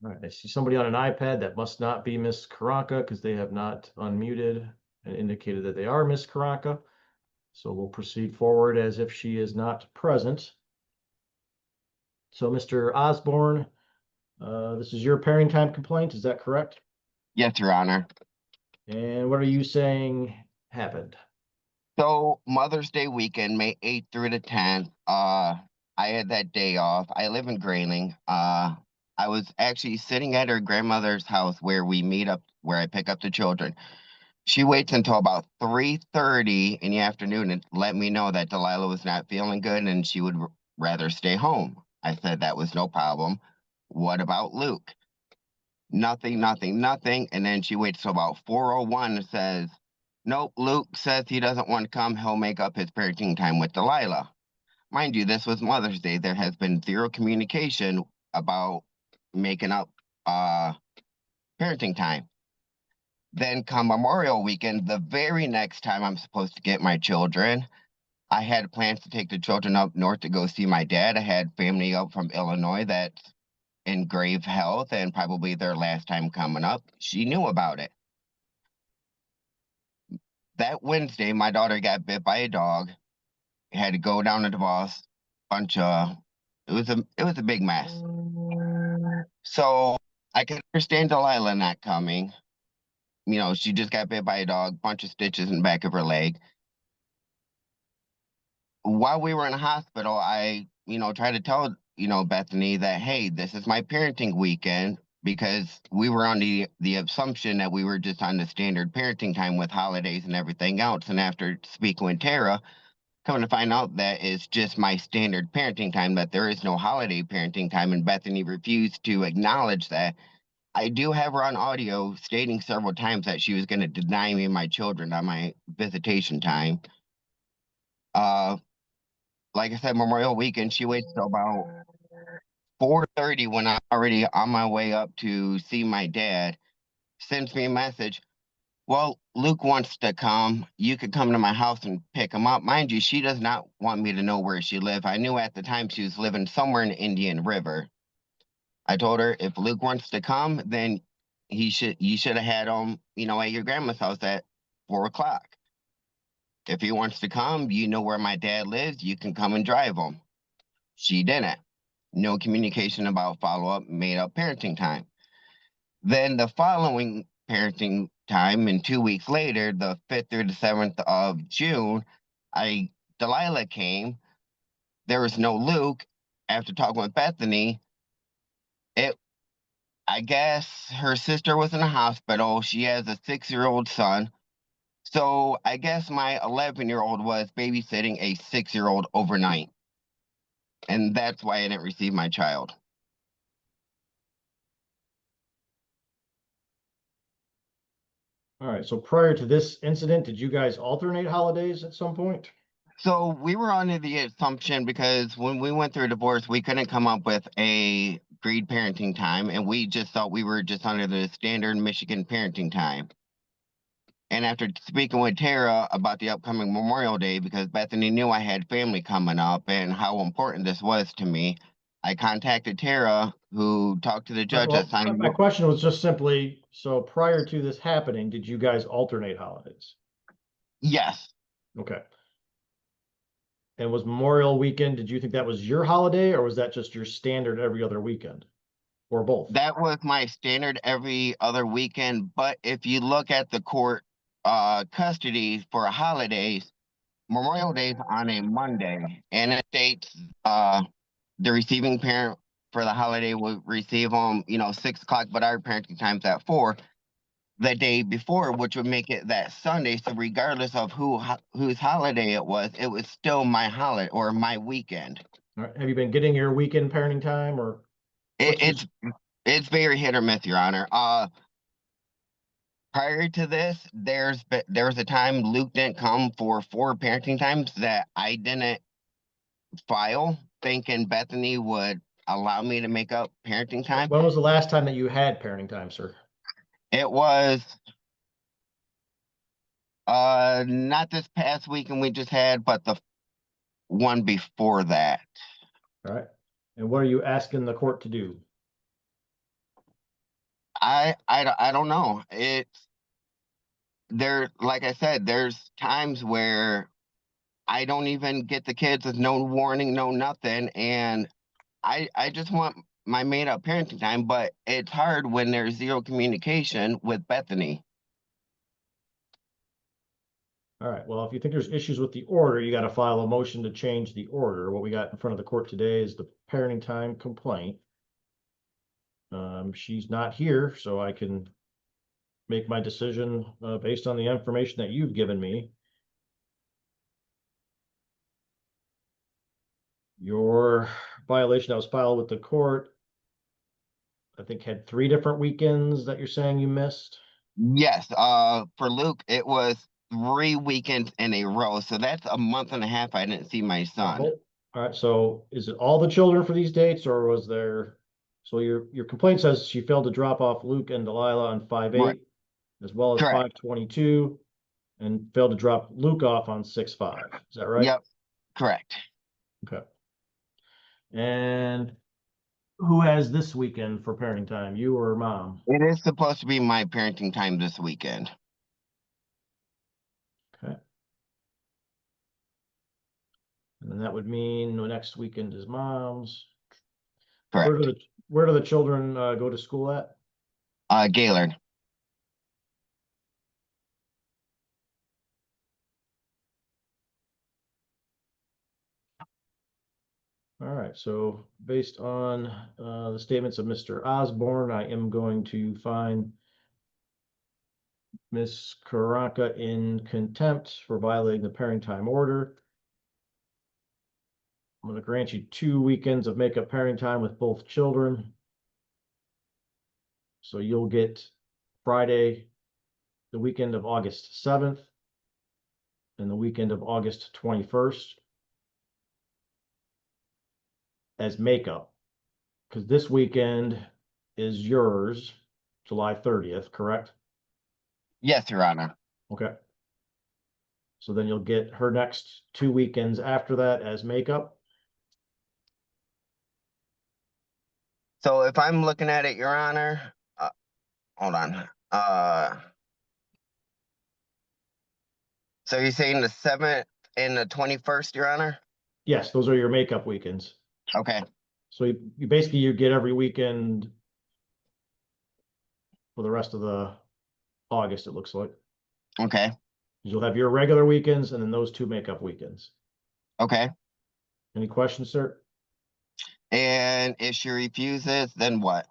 All right, I see somebody on an iPad. That must not be Miss Karanka because they have not unmuted and indicated that they are Miss Karanka. So we'll proceed forward as if she is not present. So Mr. Osborne, this is your parenting time complaint, is that correct? Yes, Your Honor. And what are you saying happened? So Mother's Day weekend, May 8th through the 10th, I had that day off. I live in Grayling. I was actually sitting at her grandmother's house where we meet up, where I pick up the children. She waits until about 3:30 in the afternoon and let me know that Delilah was not feeling good and she would rather stay home. I said that was no problem. What about Luke? Nothing, nothing, nothing. And then she waits till about 4:01 and says, nope, Luke says he doesn't want to come. He'll make up his parenting time with Delilah. Mind you, this was Mother's Day. There has been zero communication about making up parenting time. Then come Memorial Weekend, the very next time I'm supposed to get my children, I had plans to take the children up north to go see my dad. I had family up from Illinois that's in grave health and probably their last time coming up. She knew about it. That Wednesday, my daughter got bit by a dog. Had to go down to the boss. It was a big mess. So I can understand Delilah not coming. You know, she just got bit by a dog, bunch of stitches in the back of her leg. While we were in the hospital, I, tried to tell, Bethany that, hey, this is my parenting weekend, because we were on the assumption that we were just on the standard parenting time with holidays and everything else. And after speaking with Tara, coming to find out that it's just my standard parenting time, that there is no holiday parenting time, and Bethany refused to acknowledge that. I do have her on audio stating several times that she was going to deny me my children on my visitation time. Like I said, Memorial Weekend, she waits till about 4:30 when I'm already on my way up to see my dad, sends me a message. Well, Luke wants to come. You could come to my house and pick him up. Mind you, she does not want me to know where she lives. I knew at the time she was living somewhere in Indian River. I told her if Luke wants to come, then you should have had him, at your grandma's house at 4:00. If he wants to come, you know where my dad lives. You can come and drive him. She didn't. No communication about follow-up, made-up parenting time. Then the following parenting time, and 2 weeks later, the 5th through the 7th of June, Delilah came. There was no Luke. After talking with Bethany, I guess her sister was in the hospital. She has a 6-year-old son. So I guess my 11-year-old was babysitting a 6-year-old overnight. And that's why I didn't receive my child. All right, so prior to this incident, did you guys alternate holidays at some point? So we were under the assumption, because when we went through a divorce, we couldn't come up with a agreed parenting time, and we just thought we were just under the standard Michigan parenting time. And after speaking with Tara about the upcoming Memorial Day, because Bethany knew I had family coming up and how important this was to me, I contacted Tara, who talked to the judge Well, that signed. my question was just simply, so prior to this happening, did you guys alternate holidays? Yes. Okay. And was Memorial Weekend, did you think that was your holiday, or was that just your standard every other weekend? Or both? That was my standard every other weekend. But if you look at the court custody for holidays, Memorial Day is on a Monday, and it states the receiving parent for the holiday will receive them, 6:00, but our parenting time's at 4 the day before, which would make it that Sunday. So regardless of whose holiday it was still my holiday or my weekend. All right. Have you been getting your weekend parenting time, or It's very hit or miss, Your Honor. Prior to this, there was a time Luke didn't come for 4 parenting times that I didn't file, thinking Bethany would allow me to make up parenting time. when was the last time that you had parenting time, sir? It was not this past weekend we just had, but the one before that. All right. And what are you asking the court to do? I don't know. It's there, like I said, there's times where I don't even get the kids with no warning, no nothing, and I just want my made up parenting time, but it's hard when there's zero communication with Bethany. All right, well, if you think there's issues with the order, you got to file a motion to change the order. What we got in front of the court today is the parenting time complaint. She's not here, so I can make my decision based on the information that you've given me. Your violation that was filed with the court, I think, had 3 different weekends that you're saying you missed. Yes, for Luke, it was 3 weekends in a row, so that's a month and a half I didn't see my son. All right, so is it all the children for these dates, or was there, so your complaint says she failed to drop off Luke and Delilah on Right, 5/8, as well as correct. 5/22, and failed to drop Luke off on 6/5. Is that right? Yep, correct. Okay. And who has this weekend for parenting time, you or mom? It is supposed to be my parenting time this weekend. Okay. And then that would mean the next weekend is mom's. Where do Correct. the children go to school at? Gaylord. All right, so based on the statements of Mr. Osborne, I am going to find Ms. Karanka in contempt for violating the parenting time order. I'm going to grant you 2 weekends of makeup parenting time with both children. So you'll get Friday, the weekend of August 7th, and the weekend of August 21st as makeup, because this weekend is yours, July 30th, correct? Yes, Your Honor. Okay. So then you'll get her next 2 weekends after that as makeup. So if I'm looking at it, Your Honor, hold on. So you're saying the 7th and the 21st, Your Honor? Yes, those are your makeup weekends. Okay. So you basically you get every weekend for the rest of the August, it looks like. Okay. You'll have your regular weekends and then those 2 makeup weekends. Okay. Any questions, sir? And if she refuses, then what?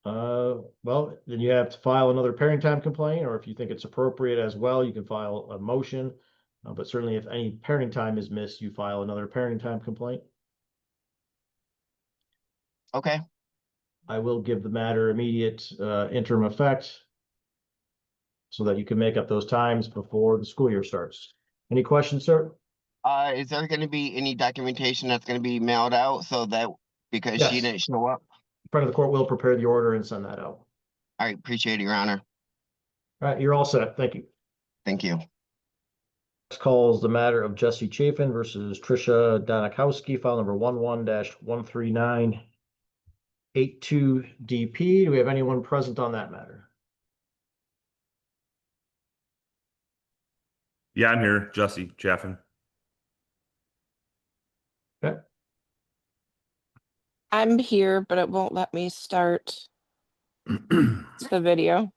Well, then you have to file another parenting time complaint, or if you think it's appropriate as well, you can file a motion. But certainly if any parenting time is missed, you file another parenting time complaint. Okay. I will give the matter immediate interim effect so that you can make up those times before the school year starts. Any questions, sir? Is there going to be any documentation that's going to be mailed out so that because she Yes. didn't show up? Front of the court will prepare the order and send that out. All right. Appreciate it, Your Honor. All right, you're all set. Thank you. Thank you. Next call is the matter of Jesse Chafin versus Tricia Donakowski, file number 11-13982 DP. Do we have anyone present on that matter? Yeah, I'm here, Jesse Chaffin. Okay. I'm here, but it won't let me start the video.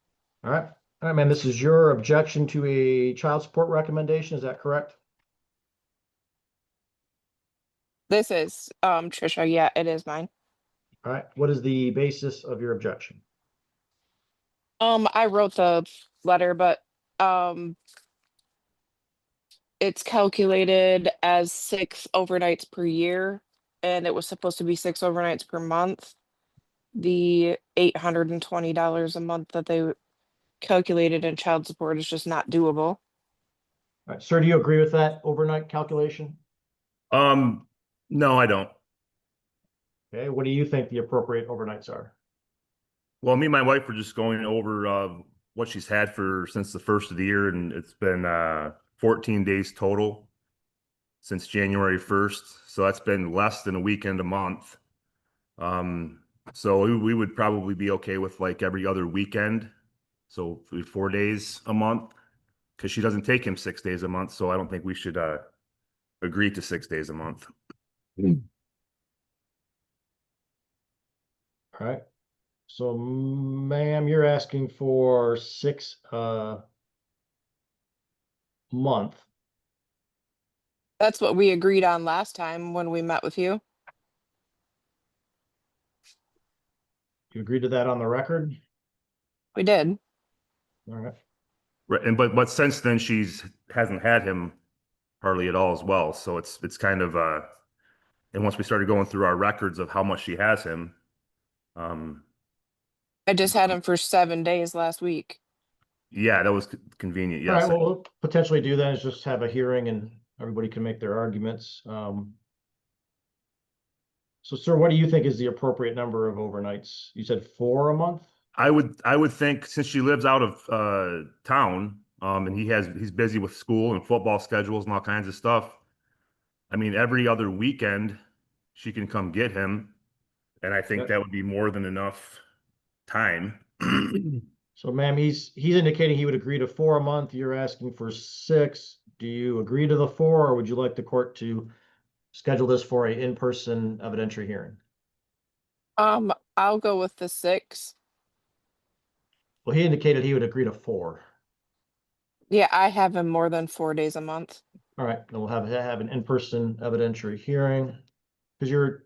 All right. All right, man, this is your objection to a child support recommendation. Is that correct? This is Trisha. Yeah, it is mine. All right. What is the basis of your objection? I wrote the letter, but it's calculated as 6 overnights per year, and it was supposed to be 6 overnights per month. The $820 a month that they calculated in child support is just not doable. All right, sir, do you agree with that overnight calculation? No, I don't. Okay, what do you think the appropriate overnights are? Well, me and my wife were just going over what she's had for since the first of the year, and it's been 14 days total since January 1st. So that's been less than a weekend a month. So we would probably be okay with like every other weekend. So 4 days a month, because she doesn't take him 6 days a month. So I don't think we should agree to 6 days a month. All right. So, ma'am, you're asking for 6 month. That's what we agreed on last time when we met with you. You agree to that on the record? We did. All right. Right, and but since then hasn't had him hardly at all as well. So it's kind of and once we started going through our records of how much she has him, um, I just had him for 7 days last week. yeah, that was convenient. All right, Yes. what we'll potentially do then is just have a hearing and everybody can make their arguments. So, sir, what do you think is the appropriate number of overnights? You said 4 a month? I would think since she lives out of town, and he's busy with school and football schedules and all kinds of stuff. I mean, every other weekend she can come get him, and I think Okay. that would be more than enough time. So, ma'am, he's indicating he would agree to 4 a month. You're asking for 6. Do you agree to the 4, or would you like the court to schedule this for a in-person evidentiary hearing? I'll go with the 6. Well, he indicated he would agree to 4. Yeah, I have him more than 4 days a month. All right, then we'll have an in-person evidentiary hearing. Because your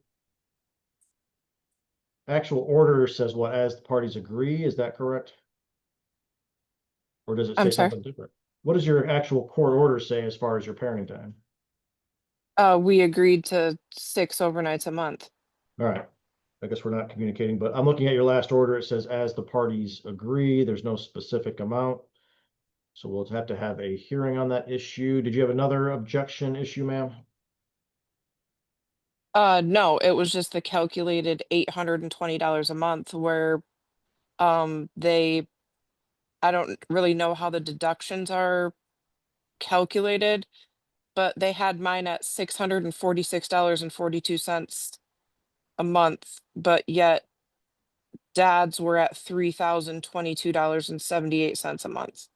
actual order says what, as the parties agree, is that correct? Or does it say I'm sorry. something different? What does your actual court order say as far as your parenting time? We agreed to 6 overnights a month. All right, I guess we're not communicating, but I'm looking at your last order. It says as the parties agree, there's no specific amount. So we'll have to have a hearing on that issue. Did you have another objection issue, ma'am? No, it was just the calculated $820 a month where they I don't really know how the deductions are calculated, but they had mine at $646.42 a month, but yet dad's were at $3,022.78 a month.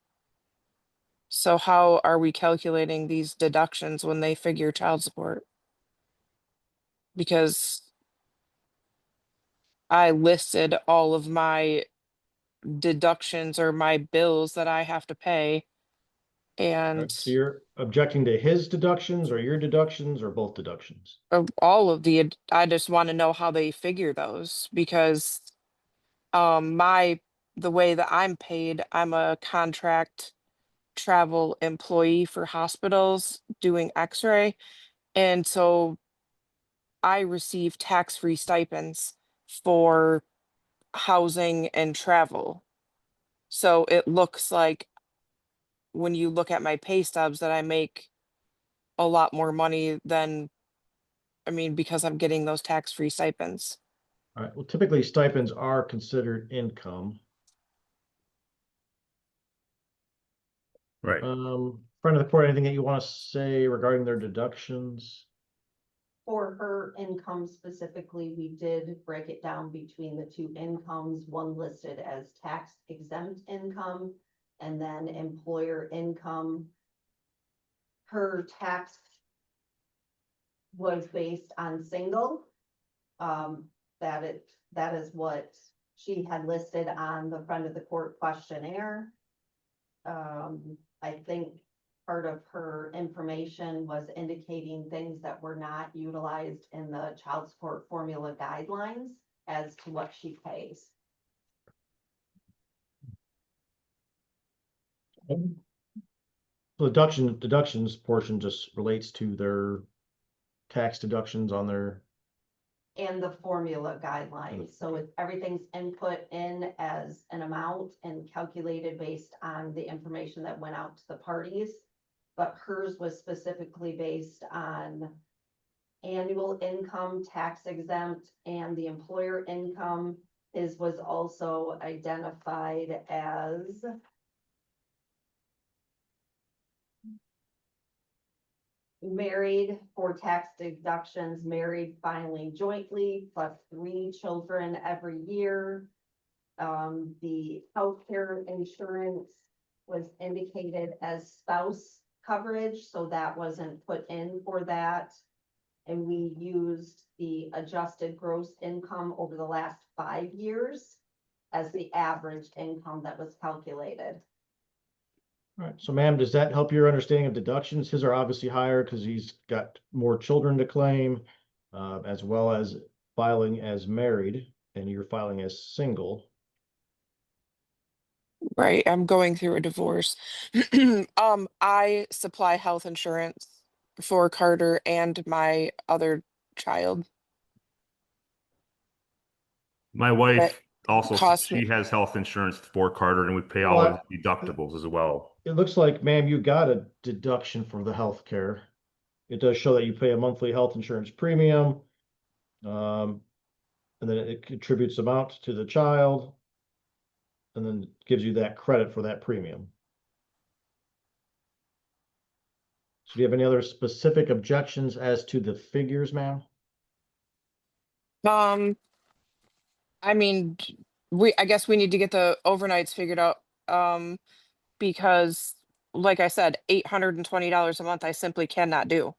So how are we calculating these deductions when they figure child support? Because I listed all of my deductions or my bills that I have to pay. All And right, so you're objecting to his deductions or your deductions or both deductions? of all of the, I just want to know how they figure those because the way that I'm paid, I'm a contract travel employee for hospitals doing x-ray. And so I receive tax-free stipends for housing and travel. So it looks like when you look at my pay stubs that I make a lot more money than, I mean, because I'm getting those tax-free stipends. All right, well, typically stipends are considered income. Right. Friend of the court, anything that you want to say regarding their deductions? For her income specifically, we did break it down between the two incomes, one listed as tax exempt income and then employer income. Her tax was based on single. That is what she had listed on the front of the court questionnaire. I think part of her information was indicating things that were not utilized in the child support formula guidelines as to what she pays. The deductions portion just relates to their tax deductions on their, And the formula guidelines, so if everything's input in as an amount and calculated based on the information that went out to the parties. But hers was specifically based on annual income, tax exempt, and the employer income. His was also identified as married for tax deductions, married filing jointly, plus 3 children every year. The healthcare insurance was indicated as spouse coverage, so that wasn't put in for that. And we used the adjusted gross income over the last 5 years as the average income that was calculated. All right, so ma'am, does that help your understanding of deductions? His are obviously higher because he's got more children to claim, as well as filing as married, and you're filing as single. Right, I'm going through a divorce. I supply health insurance for Carter and my other child. My wife also, cost me- she has health insurance for Carter, and we pay all Well, of the deductibles as well. It looks like, ma'am, you got a deduction for the health care. It does show that you pay a monthly health insurance premium. And then it contributes amount to the child. And then gives you that credit for that premium. So do you have any other specific objections as to the figures, ma'am? I mean, I guess we need to get the overnights figured out, because like I said, $820 a month, I simply cannot do.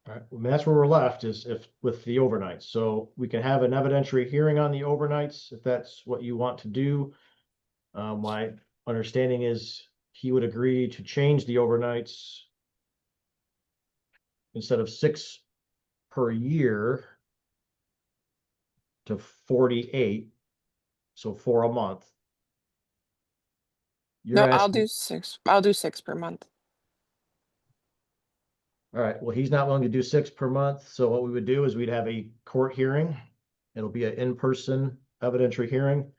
All right, well, that's where we're left is if with the overnights. So we can have an evidentiary hearing on the overnights if that's what you want to do. My understanding is he would agree to change the overnights instead of 6 per year to 48, so 4 a month. No, You're I'll do asking, 6. I'll do 6 per month. all right, well, he's not willing to do 6 per month, so what we would do is we'd have a court hearing. It'll be an in-person evidentiary hearing.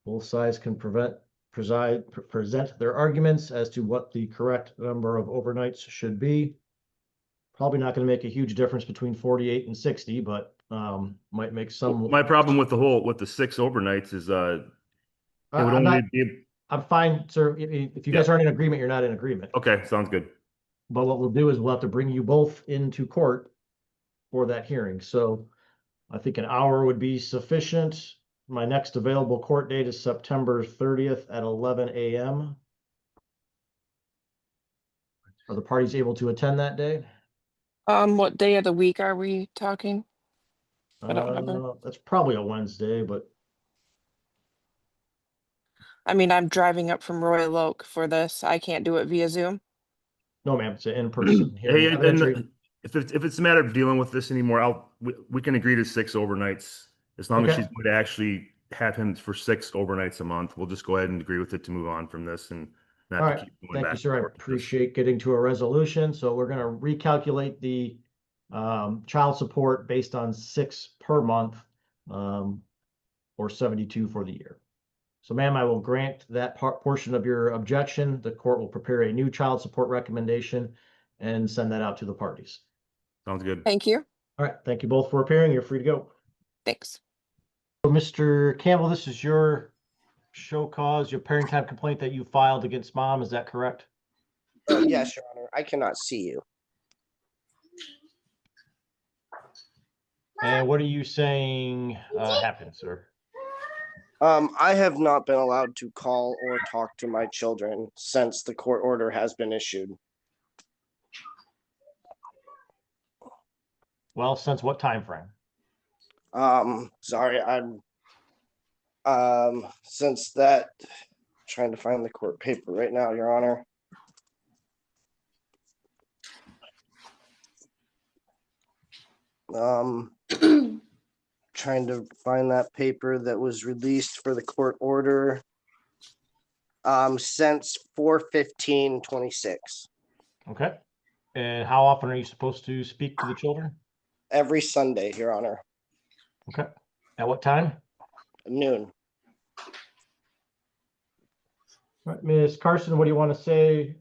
Both sides can present their arguments as to what the correct number of overnights should be. Probably not going to make a huge difference between 48 and 60, but might make some. My problem with the 6 overnights is it would I'm only not, be I'm fine, sir. If you guys aren't in agreement, you're not in agreement. okay. Sounds good. But what we'll do is we'll have to bring you both into court for that hearing. So I think an hour would be sufficient. My next available court date is September 30th at 11 a.m. Are the parties able to attend that day? What day of the week are we talking? I don't remember. That's probably a Wednesday, but I mean, I'm driving up from Royal Oak for this. I can't do it via Zoom. no, ma'am, it's an in-person Hey, hearing. Evidentiary. if it's a matter of dealing with this anymore, we can agree to 6 overnights as long as Okay. she's going to actually have him for 6 overnights a month. We'll just go ahead and agree with it to move on from this and not All to right, keep going thank back you, sir. I and forth with this. appreciate getting to a resolution. So we're gonna recalculate the child support based on 6 per month, or 72 for the year. So ma'am, I will grant that portion of your objection. The court will prepare a new child support recommendation and send that out to the parties. Sounds good. Thank you. All right, thank you both for appearing. You're free to go. Thanks. So Mr. Campbell, this is your show cause, your parenting time complaint that you filed against mom. Is that correct? Yes, Your Honor. I cannot see you. And what are you saying happened, sir? I have not been allowed to call or talk to my children since the court order has been issued. Well, since what time frame? Sorry, since that, trying to find the court paper right now, Your Honor. Trying to find that paper that was released for the court order. Since 4/15/26. Okay. And how often are you supposed to speak to the children? Every Sunday, Your Honor. Okay. At what time? Noon. All right, Ms. Carson, what do you want to say?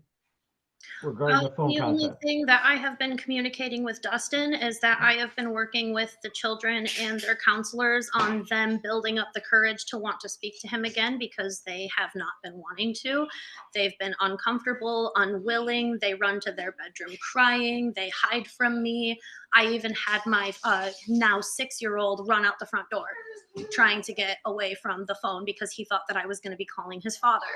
regarding the phone The only contact? thing that I have been communicating with Dustin is that I have been working with the children and their counselors on them building up the courage to want to speak to him again, because they have not been wanting to. They've been uncomfortable, unwilling. They run to their bedroom crying. They hide from me. I even had my now 6-year-old run out the front door trying to get away from the phone because he thought that I was going to be calling his father.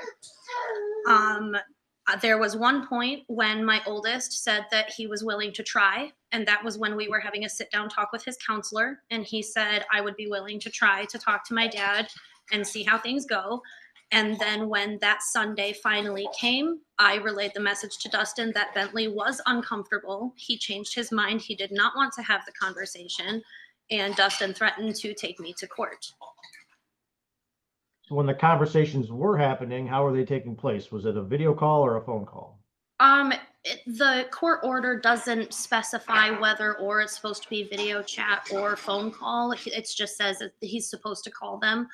There was one point when my oldest said that he was willing to try, and that was when we were having a sit-down talk with his counselor, and he said I would be willing to try to talk to my dad and see how things go. And then when that Sunday finally came, I relayed the message to Dustin that Bentley was uncomfortable. He changed his mind. He did not want to have the conversation, and Dustin threatened to take me to court. So when the conversations were happening, how were they taking place? Was it a video call or a phone call? The court order doesn't specify whether or it's supposed to be video chat or phone call. It just says that he's supposed to call them.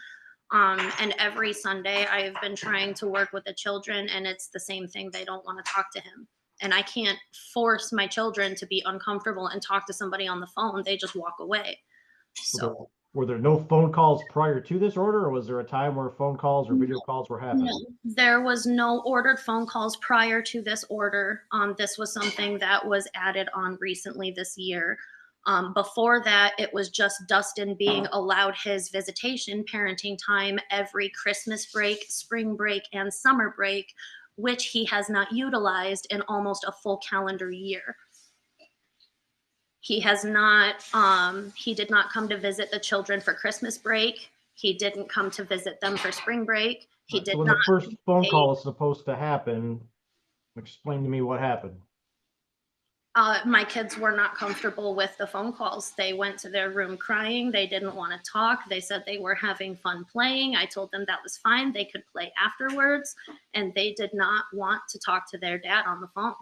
And every Sunday I have been trying to work with the children, and it's the same thing. They don't want to talk to him. And I can't force my children to be uncomfortable and talk to somebody on the phone. They just walk away. So were there no phone calls prior to this order, or was there a time where phone calls or video calls were happening? no, there was no ordered phone calls prior to this order. This was something that was added on recently this year. Before that, it was just Dustin being allowed his visitation parenting time every Christmas break, spring break, and summer break, which he has not utilized in almost a full calendar year. He has not, he did not come to visit the children for Christmas break. He didn't come to visit them for spring break. He did So when not. the first phone call is supposed to happen, explain to me what happened. My kids were not comfortable with the phone calls. They went to their room crying. They didn't want to talk. They said they were having fun playing. I told them that was fine. They could play afterwards, and they did not want to talk to their dad on the phone.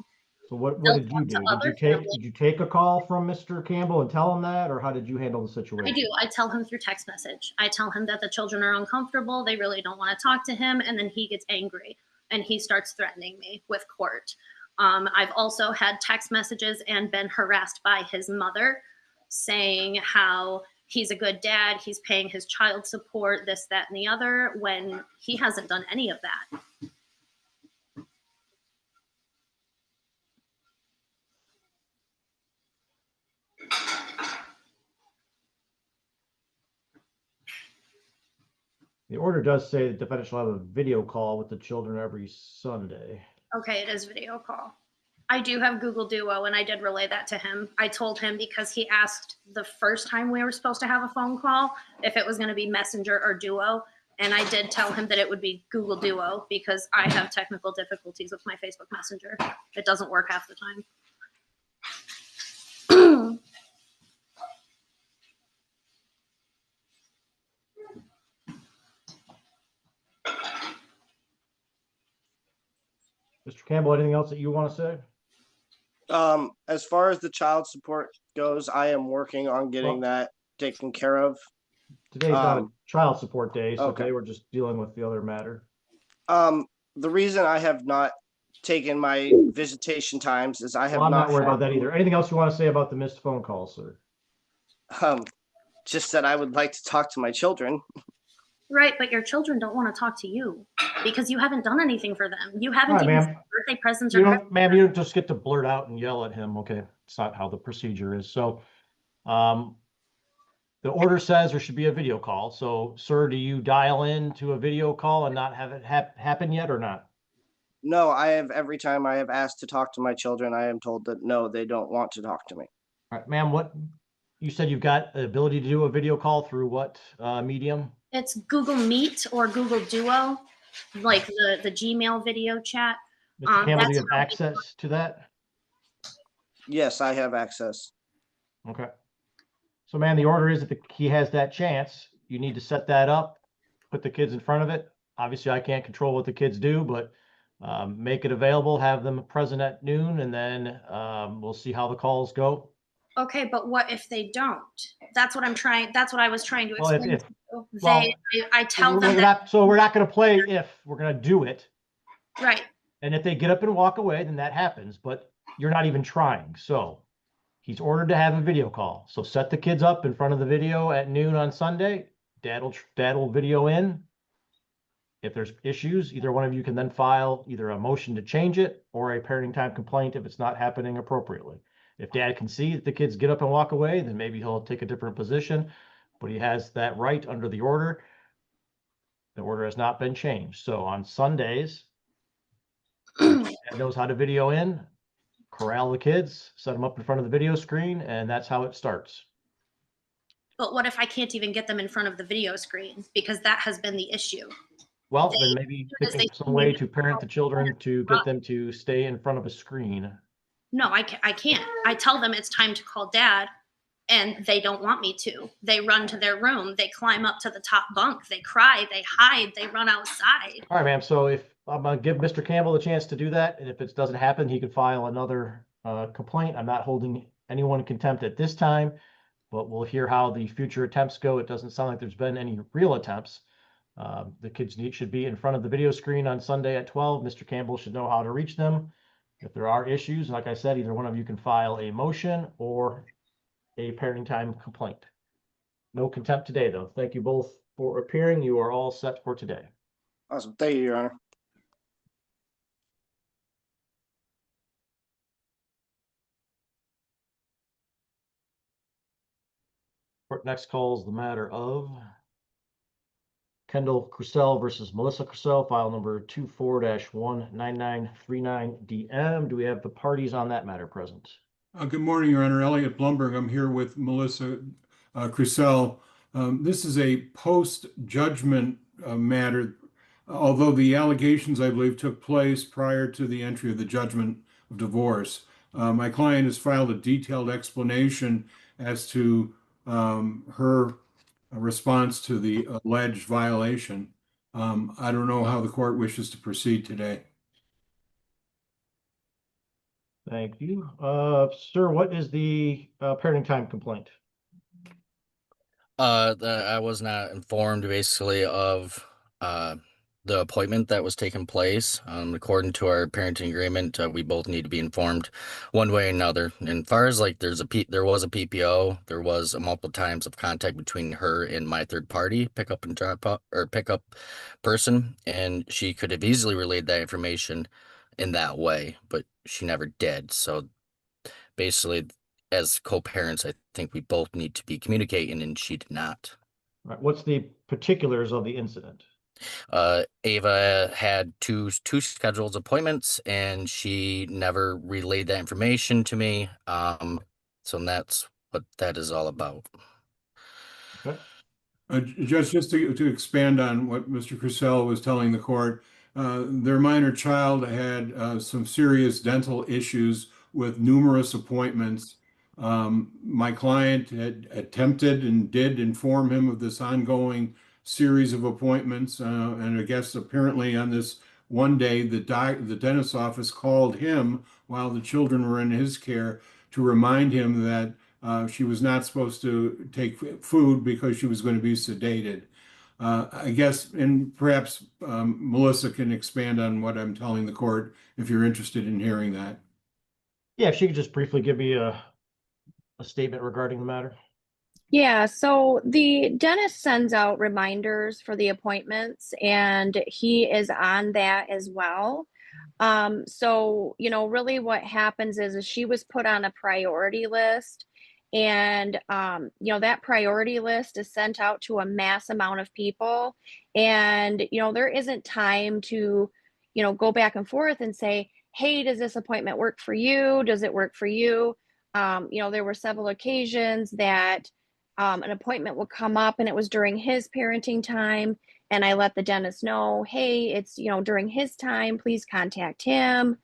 So what They'll did you talk to do? other Did families. you take a call from Mr. Campbell and tell him that, or how did you handle the situation? I do. I tell him through text message. I tell him that the children are uncomfortable. They really don't want to talk to him. And then he gets angry and he starts threatening me with court. I've also had text messages and been harassed by his mother saying how he's a good dad. He's paying his child support, this, that, and the other, when he hasn't done any of that. The order does say the defendant shall have a video call with the children every Sunday. Okay, it is video call. I do have Google Duo, and I did relay that to him. I told him because he asked the first time we were supposed to have a phone call if it was going to be Messenger or Duo, and I did tell him that it would be Google Duo because I have technical difficulties with my Facebook Messenger. It doesn't work half the time. Mr. Campbell, anything else that you want to say? As far as the child support goes, I am working on getting that taken care of. Today's not a child support day, so okay. today we're just dealing with the other matter. The reason I have not taken my visitation times is I have I'm not worried had, about that either. Anything else you want to say about the missed phone calls, sir? just that I would like to talk to my children. Right, but your children don't want to talk to you because you haven't done anything for them. You haven't Right, even ma'am. sent birthday presents You or don't, ma'am, you don't just get to blurt out and yell at him. Okay, it's not how the procedure is. So, the order says there should be a video call. So, sir, do you dial in to a video call and not have it happen yet or not? No, I have every time I have asked to talk to my children, I am told that no, they don't want to talk to me. All right, ma'am, what you said you've got the ability to do a video call through what medium? It's Google Meet or Google Duo, like the Gmail video chat. Mr. Campbell, do that's you have access to that? Yes, I have access. Okay. So, man, the order is that he has that chance. You need to set that up, put the kids in front of it. Obviously, I can't control what the kids do, but make it available, have them present at noon, and then we'll see how the calls go. Okay, but what if they don't? That's what I'm trying. That's what I was trying to Well, explain. well, I tell them we're that. not, so we're not going to play if, we're going to do it. Right. And if they get up and walk away, then that happens, but you're not even trying. So he's ordered to have a video call. So set the kids up in front of the video at noon on Sunday. Dad will video in. If there's issues, either one of you can then file either a motion to change it or a parenting time complaint if it's not happening appropriately. If dad can see that the kids get up and walk away, then maybe he'll take a different position, but he has that right under the order. The order has not been changed. So on Sundays, dad knows how to video in, corral the kids, set them up in front of the video screen, and that's how it starts. But what if I can't even get them in front of the video screen? Because that has been the issue. Well, then maybe As think they of some way to parent the children to get them to stay in front of a screen. No, I can't. I tell them it's time to call dad, and they don't want me to. They run to their room. They climb up to the top bunk. They cry. They hide. They run outside. All right, ma'am. So if I'm gonna give Mr. Campbell a chance to do that, and if it doesn't happen, he can file another complaint. I'm not holding anyone in contempt at this time, but we'll hear how the future attempts go. It doesn't sound like there's been any real attempts. The kids should be in front of the video screen on Sunday at 12. Mr. Campbell should know how to reach them. If there are issues, like I said, either one of you can file a motion or a parenting time complaint. No contempt today, though. Thank you both for appearing. You are all set for today. Awesome. Thank you, Your Honor. Court next calls the matter of Kendall Crucell versus Melissa Crucell, file number 24-19939DM. Do we have the parties on that matter present? Good morning, Your Honor. Elliot Blumberg. I'm here with Melissa Crucell. This is a post-judgment matter, although the allegations, I believe, took place prior to the entry of the judgment of divorce. My client has filed a detailed explanation as to her response to the alleged violation. I don't know how the court wishes to proceed today. Thank you. Sir, what is the parenting time complaint? I was not informed basically of the appointment that was taking place. According to our parenting agreement, we both need to be informed one way or another. And as far as like there was a PPO, there was multiple times of contact between her and my third party pickup and drop up or pickup person, and she could have easily relayed that information in that way, but she never did. So basically, as co-parents, I think we both need to be communicating, and she did not. All right, what's the particulars of the incident? Ava had two scheduled appointments, and she never relayed that information to me. So that's what that is all about. Okay. Just to expand on what Mr. Crucell was telling the court, their minor child had some serious dental issues with numerous appointments. My client had attempted and did inform him of this ongoing series of appointments, and I guess apparently on this one day, the dentist's office called him while the children were in his care to remind him that she was not supposed to take food because she was going to be sedated. I guess, and perhaps Melissa can expand on what I'm telling the court if you're interested in hearing that. Yeah, if she could just briefly give me a statement regarding the matter. Yeah, so the dentist sends out reminders for the appointments, and he is on that as well. So, really what happens is she was put on a priority list, and that priority list is sent out to a mass amount of people, and there isn't time to go back and forth and say, hey, does this appointment work for you? Does it work for you? There were several occasions that an appointment would come up, and it was during his parenting time, and I let the dentist know, hey, it's during his time, please contact him.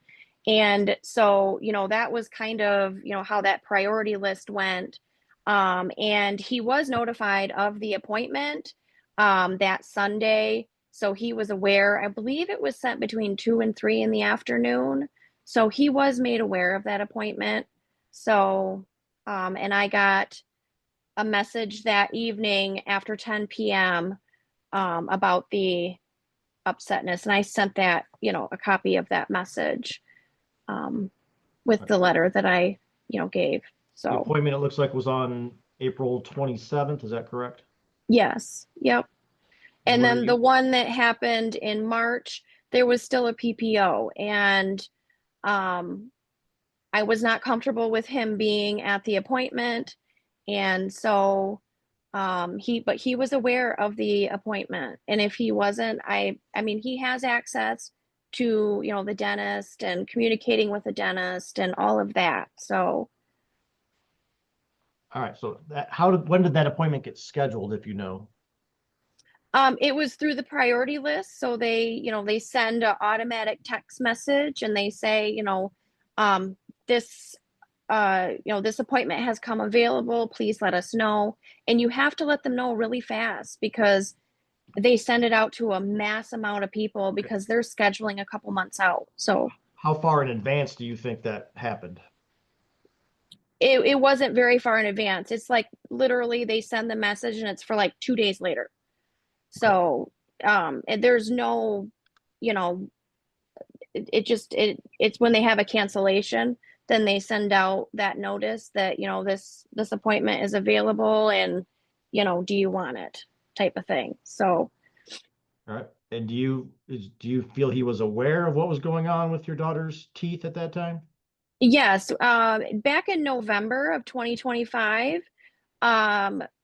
And so that was kind of how that priority list went. And he was notified of the appointment that Sunday, so he was aware. I believe it was sent between 2 and 3 in the afternoon, so he was made aware of that appointment. So and I got a message that evening after 10 p.m. About the upsetness. And I sent that, a copy of that message with the letter that I, gave. The So, appointment, it looks like, was on April 27th. Is that correct? yes, yep. And Where then the you- one that happened in March, there was still a PPO, and I was not comfortable with him being at the appointment. And so but he was aware of the appointment. And if he wasn't, I mean, he has access to, the dentist and communicating with the dentist and all of that. So All right, so when did that appointment get scheduled, if you know? it was through the priority list. So they send an automatic text message and they say, this this appointment has come available. Please let us know. And you have to let them know really fast because they send it out to a mass amount of people because they're scheduling a couple months out. So How far in advance do you think that happened? it wasn't very far in advance. It's like literally they send the message and it's for like 2 days later. So and there's no, it's when they have a cancellation, then they send out that notice that, this appointment is available and, do you want it type of thing. So All right, and do you feel he was aware of what was going on with your daughter's teeth at that time? yes, back in November of 2025,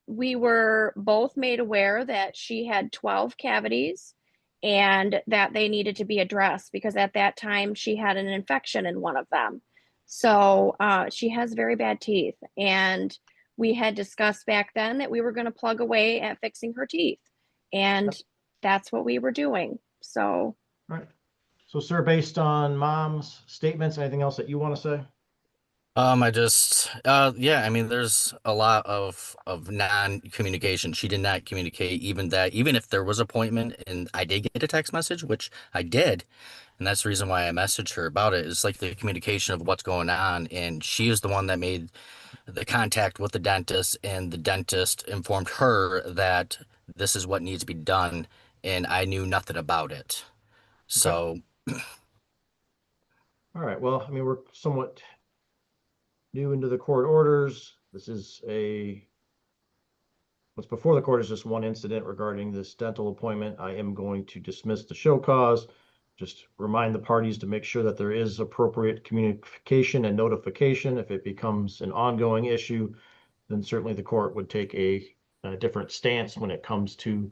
we were both made aware that she had 12 cavities and that they needed to be addressed because at that time she had an infection in one of them. So she has very bad teeth. And we had discussed back then that we were going to plug away at fixing her teeth. And that's what we were doing. So. All right. So, sir, based on mom's statements, anything else that you want to say? Yeah, I mean, there's a lot of non-communication. She did not communicate even if there was appointment and I did get a text message, which I did. And that's the reason why I messaged her about it. It's like the communication of what's going on. And she is the one that made the contact with the dentist, and the dentist informed her that this is what needs to be done. And I knew nothing about it. So, All right. Well, I mean, we're somewhat new into the court orders. What's before the court is just one incident regarding this dental appointment. I am going to dismiss the show cause. Just remind the parties to make sure that there is appropriate communication and notification. If it becomes an ongoing issue, then certainly the court would take a different stance when it comes to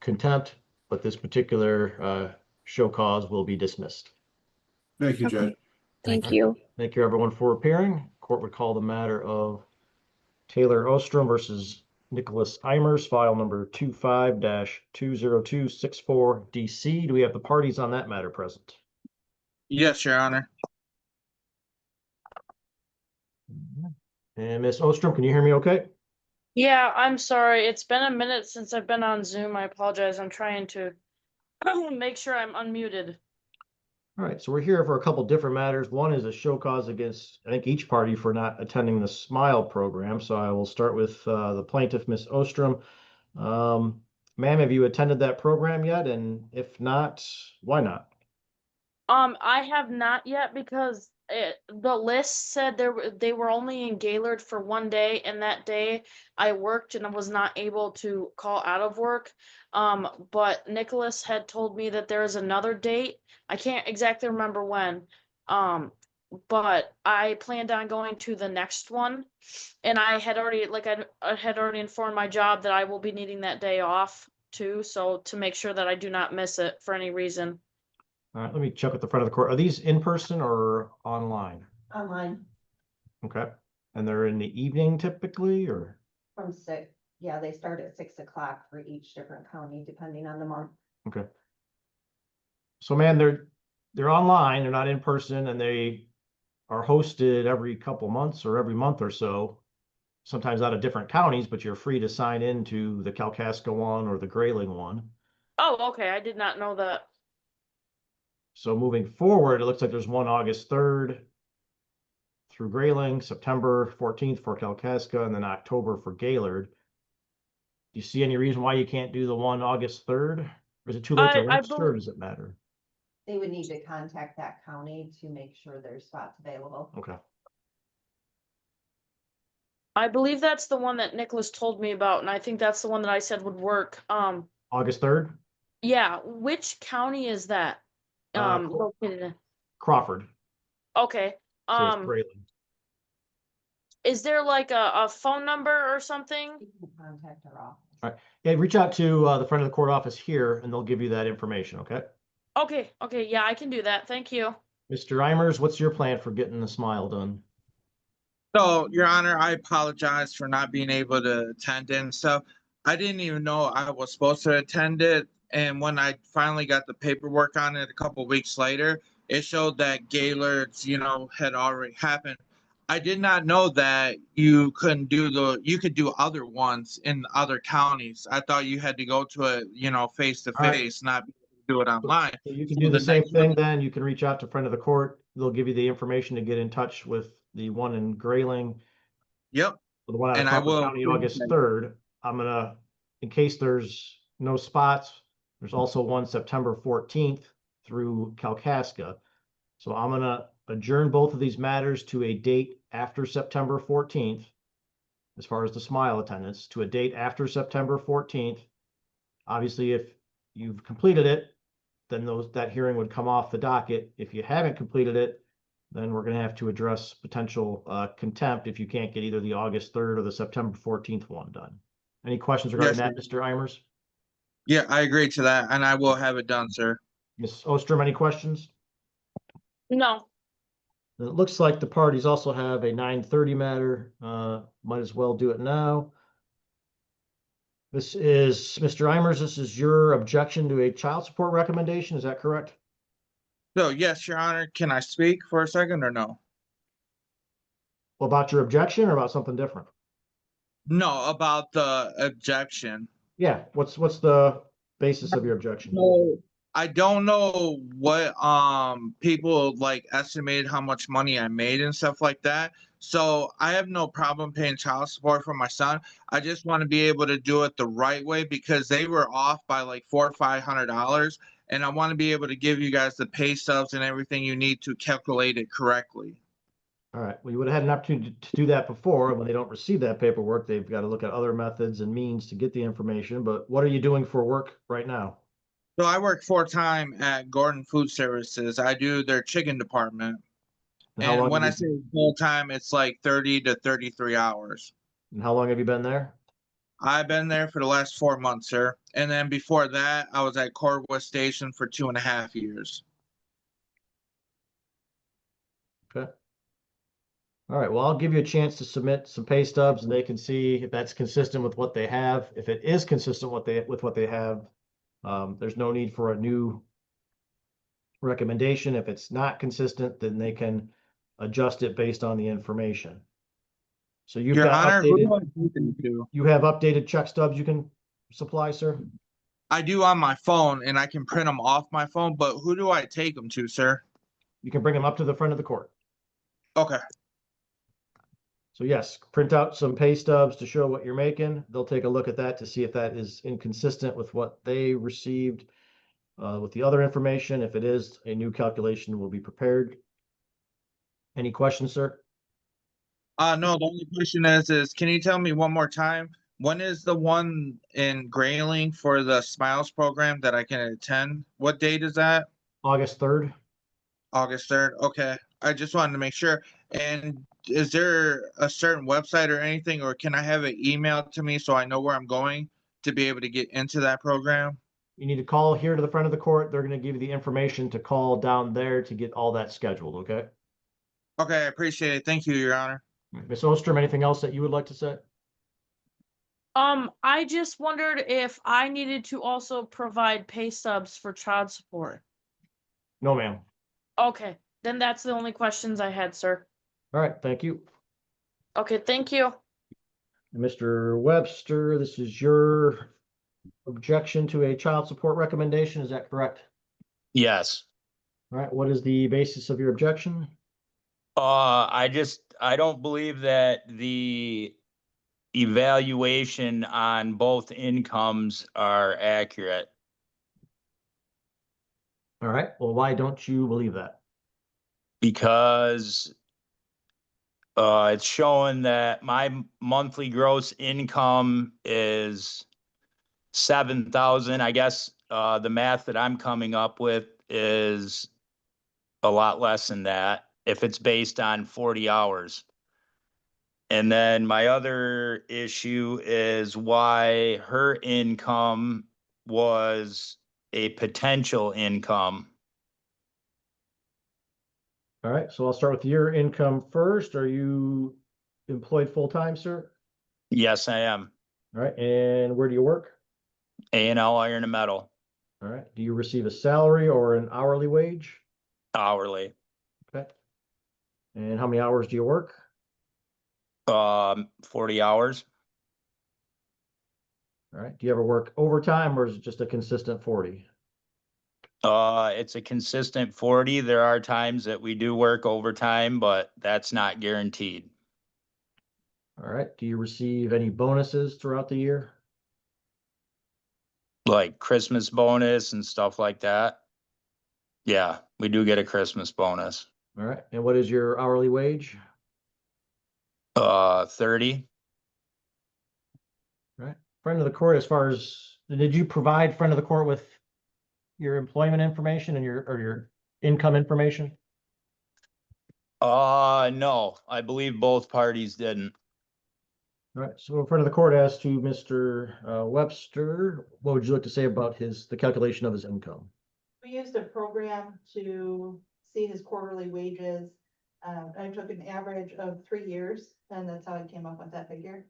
contempt. But this particular show cause will be dismissed. Thank you, Judge. Okay. Thank you. Thank you, everyone, for appearing. Court would call the matter of Taylor Ostrom versus Nicholas Eimers, file number 25-20264 DC. Do we have the parties on that matter present? Yes, Your Honor. And Ms. Ostrom, can you hear me okay? Yeah, I'm sorry. It's been a minute since I've been on Zoom. I apologize. I'm trying to make sure I'm unmuted. All right, so we're here for a couple different matters. One is a show cause against, I think, each party for not attending the SMILE program. So I will start with the plaintiff, Ms. Ostrom. Ma'am, have you attended that program yet? And if not, why not? I have not yet because the list said they were only in Gaylord for one day, and that day I worked and I was not able to call out of work. But Nicholas had told me that there is another date. I can't exactly remember when. But I planned on going to the next one, and I had already I had already informed my job that I will be needing that day off too, so to make sure that I do not miss it for any reason. All right, let me check at the front of the court. Are these in person or online? Online Okay. And they're in the evening typically, or? from 6. Yeah, they start at 6 o'clock for each different county, depending on the month. Okay. So man, they're online, they're not in person, and they are hosted every couple months or every month or so, sometimes out of different counties, but you're free to sign into the Kalkaska one or the Grayling one. Oh, okay. I did not know that. So moving forward, it looks like there's one August 3rd through Grayling, September 14th for Kalkaska, and then October for Gaylord. Do you see any reason why you can't do the one August 3rd? Or is it too late to I register, or does it matter? They would need to contact that county to make sure there's spots available. Okay. I believe that's the one that Nicholas told me about, and I think that's the one that I said would work. August 3rd, Yeah, which county is that? Located in? Crawford. Okay. So it's Grayling. Is there like a phone number or something? You can contact our office. All right. Yeah, reach out to the front of the court office here, and they'll give you that information, okay? Okay, yeah, I can do that. Thank you. Mr. Eimers, what's your plan for getting the smile done? So, Your Honor, I apologize for not being able to attend it and stuff. I didn't even know I was supposed to attend it. And when I finally got the paperwork on it a couple weeks later, it showed that Gaylord's, had already happened. I did not know that you couldn't you could do other ones in other counties. I thought you had to go to it, face to face, not do it online. So you can So do the same next one- thing then. You can reach out to front of the court. They'll give you the information to get in touch with the one in Grayling. Yep. The one out of And I Crawford will County, August 3rd. I'm gonna, in case there's no spots, there's also one September 14th through Kalkaska. So I'm gonna adjourn both of these matters to a date after September 14th, as far as the smile attendance, to a date after September 14th. Obviously, if you've completed it, then that hearing would come off the docket. If you haven't completed it, then we're gonna have to address potential contempt if you can't get either the August 3rd or the September 14th one done. Any questions regarding that, Mr. Eimers? Yeah, I agree to that, and I will have it done, sir. Ms. Ostrom, any questions? No. It looks like the parties also have a 9:30 matter. Might as well do it now. This is, Mr. Eimers, this is your objection to a child support recommendation, is that correct? So, yes, Your Honor, can I speak for a second or no? Well, about your objection or about something different? No, about the objection. Yeah, what's the basis of your objection? So I don't know what people like estimated how much money I made and stuff like that. So I have no problem paying child support for my son. I just want to be able to do it the right way because they were off by like $400 or $500, and I want to be able to give you guys the pay stubs and everything you need to calculate it correctly. All right, well, you would have had an opportunity to do that before. When they don't receive that paperwork, they've got to look at other methods and means to get the information. But what are you doing for work right now? So I work full-time at Gordon Food Services. I do their chicken department. And how And long when I have say full-time, it's like 30 to 33 hours. and how long have you been there? I've been there for the last 4 months, sir. And then before that, I was at Corwood Station for 2.5 years. Okay. All right, well, I'll give you a chance to submit some pay stubs and they can see if that's consistent with what they have. If it is consistent with what they have, there's no need for a new recommendation. If it's not consistent, then they can adjust it based on the information. So you've Your got Honor, who do updated, I take them to? you have updated check stubs you can supply, sir? I do on my phone, and I can print them off my phone, but who do I take them to, sir? You can bring them up to the front of the court. Okay. So yes, print out some pay stubs to show what you're making. They'll take a look at that to see if that is inconsistent with what they received with the other information. If it is, a new calculation will be prepared. Any questions, sir? No, the only question is can you tell me one more time, when is the one in Grayling for the Smiles program that I can attend? What date is that? August 3rd. August 3rd. Okay. I just wanted to make sure. And is there a certain website or anything, or can I have it emailed to me so I know where I'm going to be able to get into that program? You need to call here to the front of the court. They're going to give you the information to call down there to get all that scheduled, okay? Okay, I appreciate it. Thank you, Your Honor. Ms. Ostrom, anything else that you would like to say? I just wondered if I needed to also provide pay stubs for child support. No, ma'am. Okay, then that's the only questions I had, sir. All right, thank you. Okay, thank you. Mr. Webster, this is your objection to a child support recommendation, is that correct? Yes. All right, what is the basis of your objection? I don't believe that the evaluation on both incomes are accurate. All right, well, why don't you believe that? Because it's showing that my monthly gross income is 7,000. I guess the math that I'm coming up with is a lot less than that if it's based on 40 hours. And then my other issue is why her income was a potential income. All right, so I'll start with your income first. Are you employed full-time, sir? Yes, I am. All right, and where do you work? A&L Iron and Metal, All right, do you receive a salary or an hourly wage? hourly. Okay. And how many hours do you work? 40 hours. All right, do you ever work overtime or is it just a consistent 40? It's a consistent 40. There are times that we do work overtime, but that's not guaranteed. All right, do you receive any bonuses throughout the year? Like Christmas bonus and stuff like that. Yeah, we do get a Christmas bonus. All right, and what is your hourly wage? 30. All right, friend of the court, as far as, did you provide friend of the court with your employment information and your income information? No, I believe both parties didn't. All right, so in front of the court, as to Mr. Webster, what would you like to say about the calculation of his income? We used a program to see his quarterly wages. I took an average of 3 years, and that's how I came up with that figure.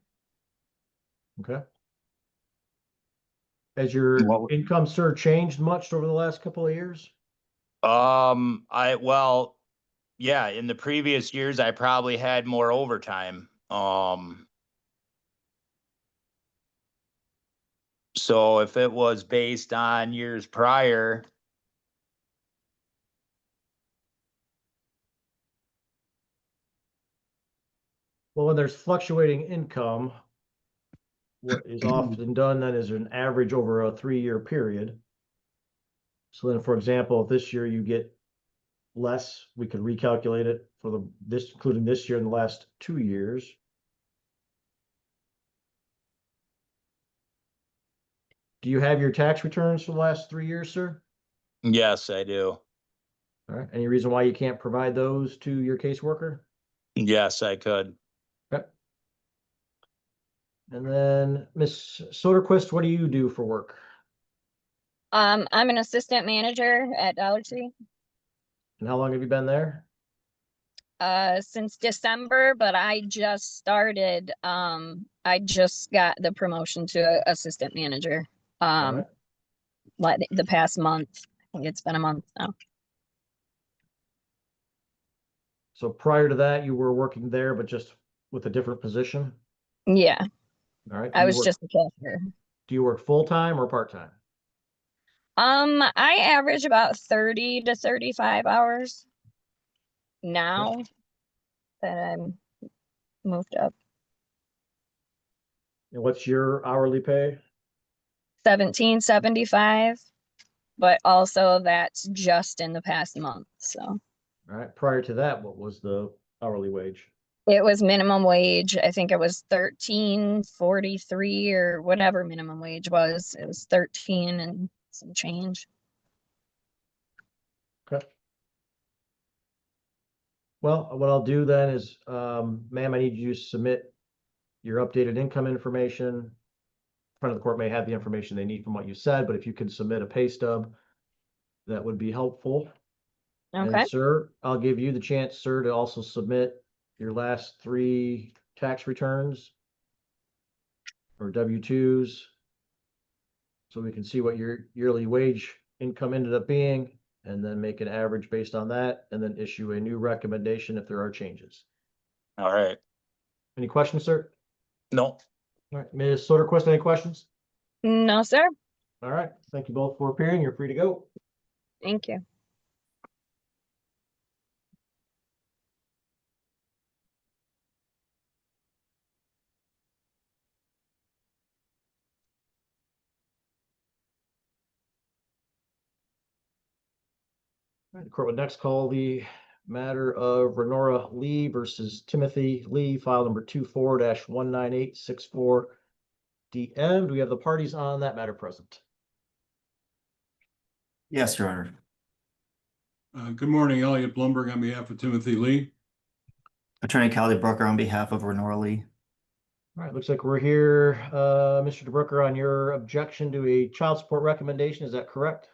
Okay. Has your What- income, sir, changed much over the last couple of years? Well, yeah, in the previous years, I probably had more overtime. So if it was based on years prior, Well, when there's fluctuating income, what is often done then is an average over a 3-year period. So then, for example, if this year you get less, we could recalculate it for including this year and the last 2 years. Do you have your tax returns for the last 3 years, sir? yes, I do. All right. Any reason why you can't provide those to your caseworker? Yes, I could. Okay. And then Miss Soderquist, what do you do for work? I'm an assistant manager at Dollar Tree, And how long have you been there? since December, but I just started, I just got the promotion to assistant manager, All right. like the past month. I think it's been a month now. So prior to that, you were working there, but just with a different position? Yeah, All right. I was just a cashier. Do you work full-time or part-time? I average about 30 to 35 hours now that I'm moved up. And what's your hourly pay? 17.75, but also that's just in the past month. So All right. Prior to that, what was the hourly wage? it was minimum wage. I think it was 13.43 or whatever minimum wage was. It was 13 and some change. Okay. Well, what I'll do then is, ma'am, I need you to submit your updated income information. Front of the court may have the information they need from what you said, but if you can submit a pay stub, that would be helpful. Okay. And sir, I'll give you the chance, sir, to also submit your last 3 tax returns or W-2s, so we can see what your yearly wage income ended up being, and then make an average based on that, and then issue a new recommendation if there are changes. All right. Any questions, sir? No. All right, Ms. Soderquist, any questions? No, sir. All right, thank you both for appearing. You're free to go. Thank you. All right, the court would next call the matter of Renora Lee versus Timothy Lee, file number 24-19864 DM. Do we have the parties on that matter present? Yes, Your Honor. Good morning, Elliot Blumberg on behalf of Timothy Lee. Attorney Callie Brooker on behalf of Renora Lee. All right, looks like we're here, Mr. DeBrooker, on your objection to a child support recommendation. Is that correct?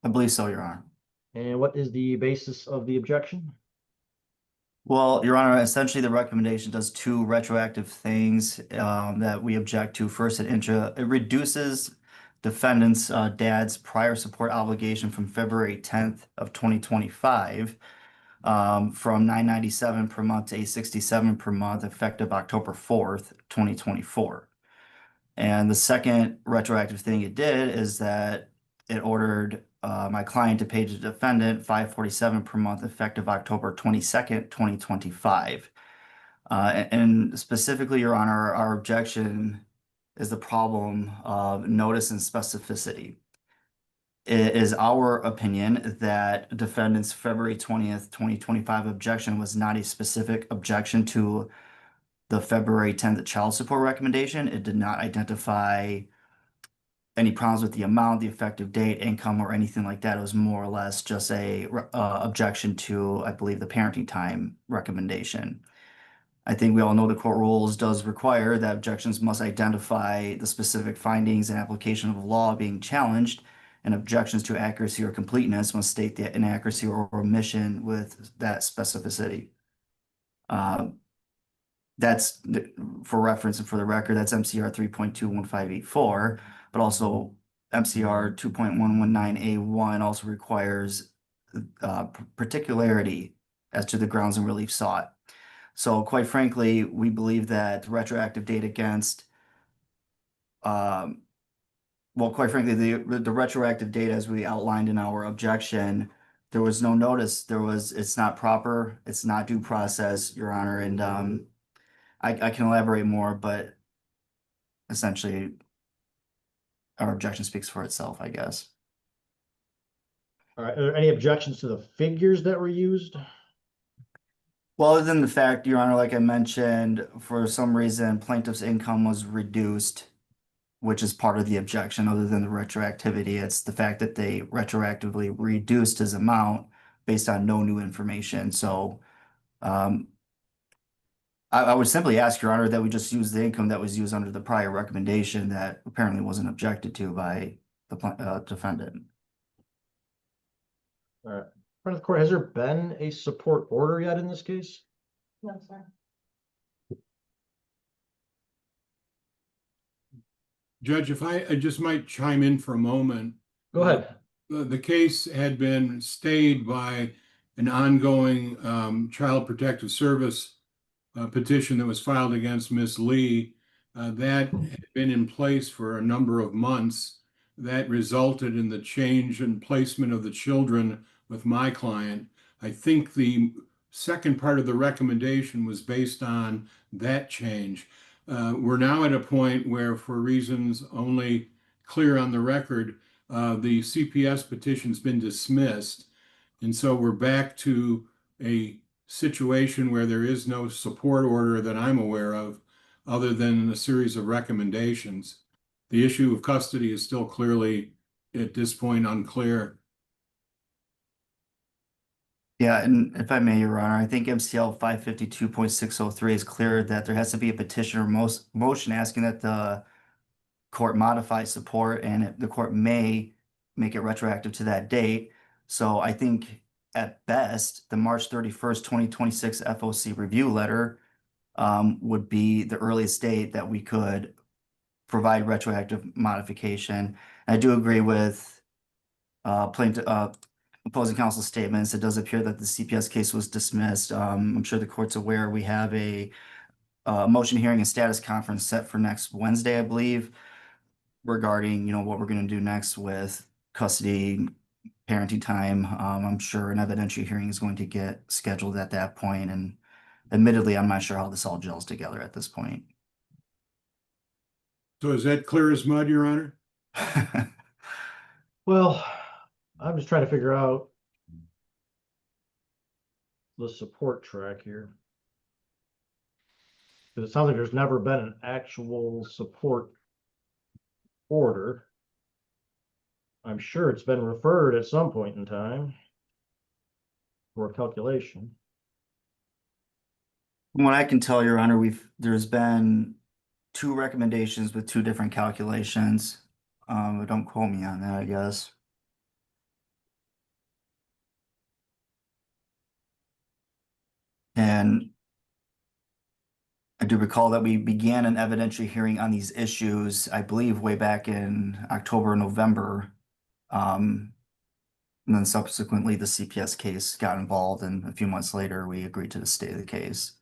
I believe so, Your Honor. And what is the basis of the objection? Well, Your Honor, essentially the recommendation does two retroactive things that we object to. First, it reduces defendant's dad's prior support obligation from February 10th of 2025 from $997 per month to $867 per month effective October 4th, 2024. And the second retroactive thing it did is that it ordered my client to pay the defendant $547 per month effective October 22nd, 2025. And specifically, Your Honor, our objection is the problem of notice and specificity. It is our opinion that defendant's February 20th, 2025 objection was not a specific objection to the February 10th child support recommendation. It did not identify any problems with the amount, the effective date, income, or anything like that. It was more or less just a objection to, I believe, the parenting time recommendation. I think we all know the court rules does require that objections must identify the specific findings and application of law being challenged, and objections to accuracy or completeness must state the inaccuracy or omission with that specificity. That's for reference and for the record, that's MCR 3.21584, but also MCR 2.119A1 also requires particularity as to the grounds and relief sought. So quite frankly, we believe that retroactive date against, well, quite frankly, the retroactive date as we outlined in our objection, there was no notice. It's not proper. It's not due process, Your Honor. And I can elaborate more, but essentially our objection speaks for itself, I guess. All right, are there any objections to the figures that were used? Well, other than the fact, Your Honor, like I mentioned, for some reason, plaintiff's income was reduced, which is part of the objection. Other than the retroactivity, it's the fact that they retroactively reduced his amount based on no new information. So I would simply ask, Your Honor, that we just use the income that was used under the prior recommendation that apparently wasn't objected to by the defendant. All right. Front of the court, has there been a support order yet in this case? No, sir. Judge, if I just might chime in for a moment. Go ahead. The case had been stayed by an ongoing Child Protective Service petition that was filed against Ms. Lee. That had been in place for a number of months. That resulted in the change in placement of the children with my client. I think the second part of the recommendation was based on that change. We're now at a point where, for reasons only clear on the record, the CPS petition's been dismissed. And so we're back to a situation where there is no support order that I'm aware of, other than a series of recommendations. The issue of custody is still clearly, at this point, unclear. Yeah, and if I may, Your Honor, I think MCL 552.603 is clear that there has to be a petition or motion asking that the court modify support, and the court may make it retroactive to that date. So I think at best, the March 31st, 2026 FOC review letter would be the earliest date that we could provide retroactive modification. I do agree with opposing counsel statements. It does appear that the CPS case was dismissed. I'm sure the court's aware we have a motion hearing and status conference set for next Wednesday, I believe, regarding what we're going to do next with custody, parenting time. I'm sure an evidentiary hearing is going to get scheduled at that point, and admittedly, I'm not sure how this all gels together at this point. So is that clear as mud, Your Honor? Well, I'm just trying to figure out the support track here. Because it sounds like there's never been an actual support order. I'm sure it's been referred at some point in time for a calculation. From what I can tell, Your Honor, there's been 2 recommendations with 2 different calculations. But don't quote me on that, I guess. And I do recall that we began an evidentiary hearing on these issues, I believe, way back in October, November. And then subsequently, the CPS case got involved, and a few months later, we agreed to the stay of the case.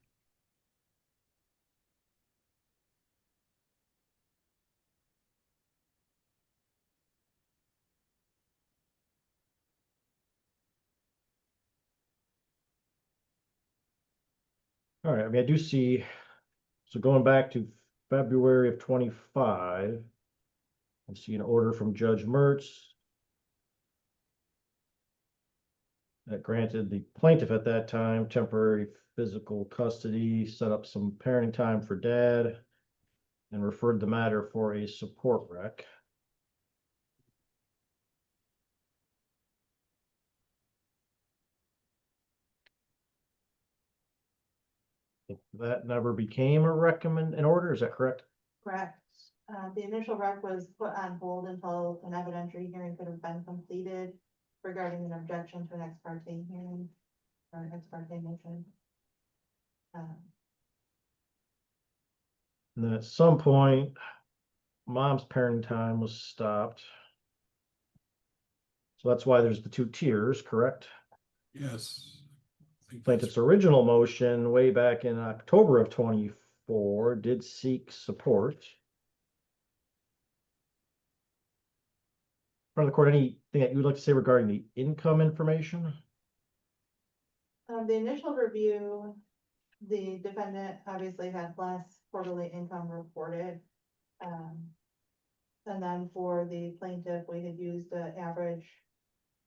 All right, I mean, I do see, so going back to February of 25, I see an order from Judge Mertz that granted the plaintiff at that time temporary physical custody, set up some parenting time for dad, and referred the matter for a support rec. That never became an order, is that correct? Correct. The initial rec was put on hold until an evidentiary hearing could have been completed regarding an objection to an ex parte hearing or an ex parte motion. And then at some point, mom's parenting time was stopped. So that's why there's the 2 tiers, correct? Yes. Plaintiff's original motion way back in October of 24 did seek support. From the court, anything that you would like to say regarding the income information? The initial review, the defendant obviously had less quarterly income reported. And then for the plaintiff, we had used the average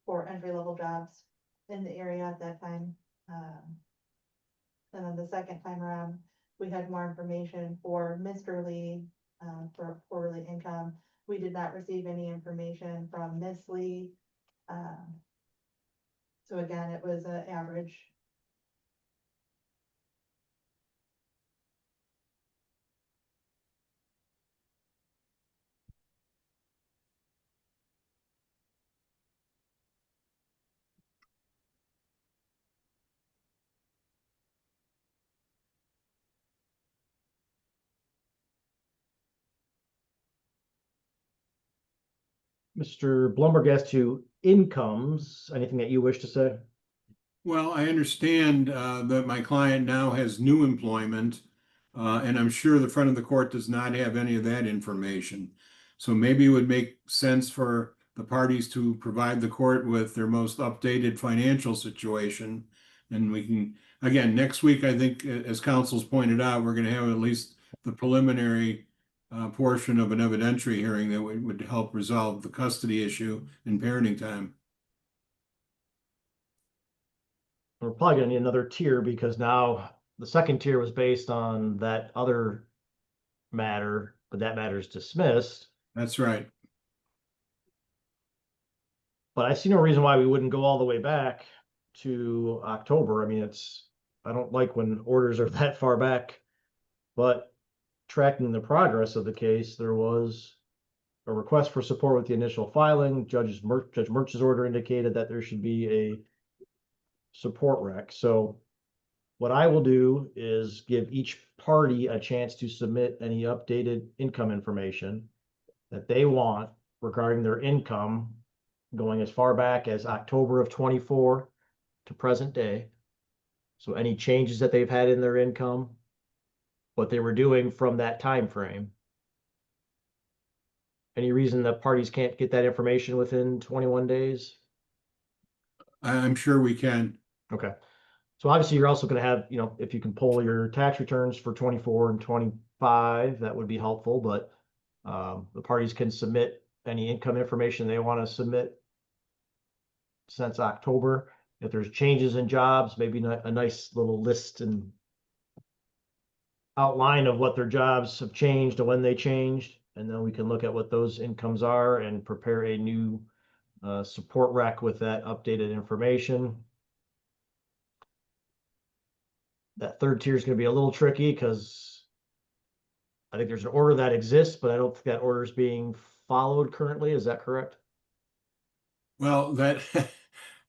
for entry-level jobs in the area at that time. And then the second time around, we had more information for Mr. Lee for quarterly income. We did not receive any information from Miss Lee. So again, it was an average. Mr. Blumberg, as to incomes, anything that you wish to say? Well, I understand that my client now has new employment, and I'm sure the front of the court does not have any of that information. So maybe it would make sense for the parties to provide the court with their most updated financial situation. And we can, again, next week, I think, as counsel's pointed out, we're going to have at least the preliminary portion of an evidentiary hearing that would help resolve the custody issue and parenting time. We're probably gonna need another tier because now the second tier was based on that other matter, but that matter is dismissed. That's right. But I see no reason why we wouldn't go all the way back to October. I mean, I don't like when orders are that far back, but tracking the progress of the case, there was a request for support with the initial filing. Judge Mertz's order indicated that there should be a support rec. So what I will do is give each party a chance to submit any updated income information that they want regarding their income going as far back as October of 24 to present day. So any changes that they've had in their income, what they were doing from that time frame. Any reason that parties can't get that information within 21 days? I'm sure we can. Okay. So obviously you're also going to have, if you can pull your tax returns for 24 and 25, that would be helpful, but the parties can submit any income information they want to submit since October. if there's changes in jobs, maybe a nice little list and outline of what their jobs have changed and when they changed. And then we can look at what those incomes are and prepare a new support rec with that updated information. That third tier is going to be a little tricky because I think there's an order that exists, but I don't think that order is being followed currently. Is that correct? Well, that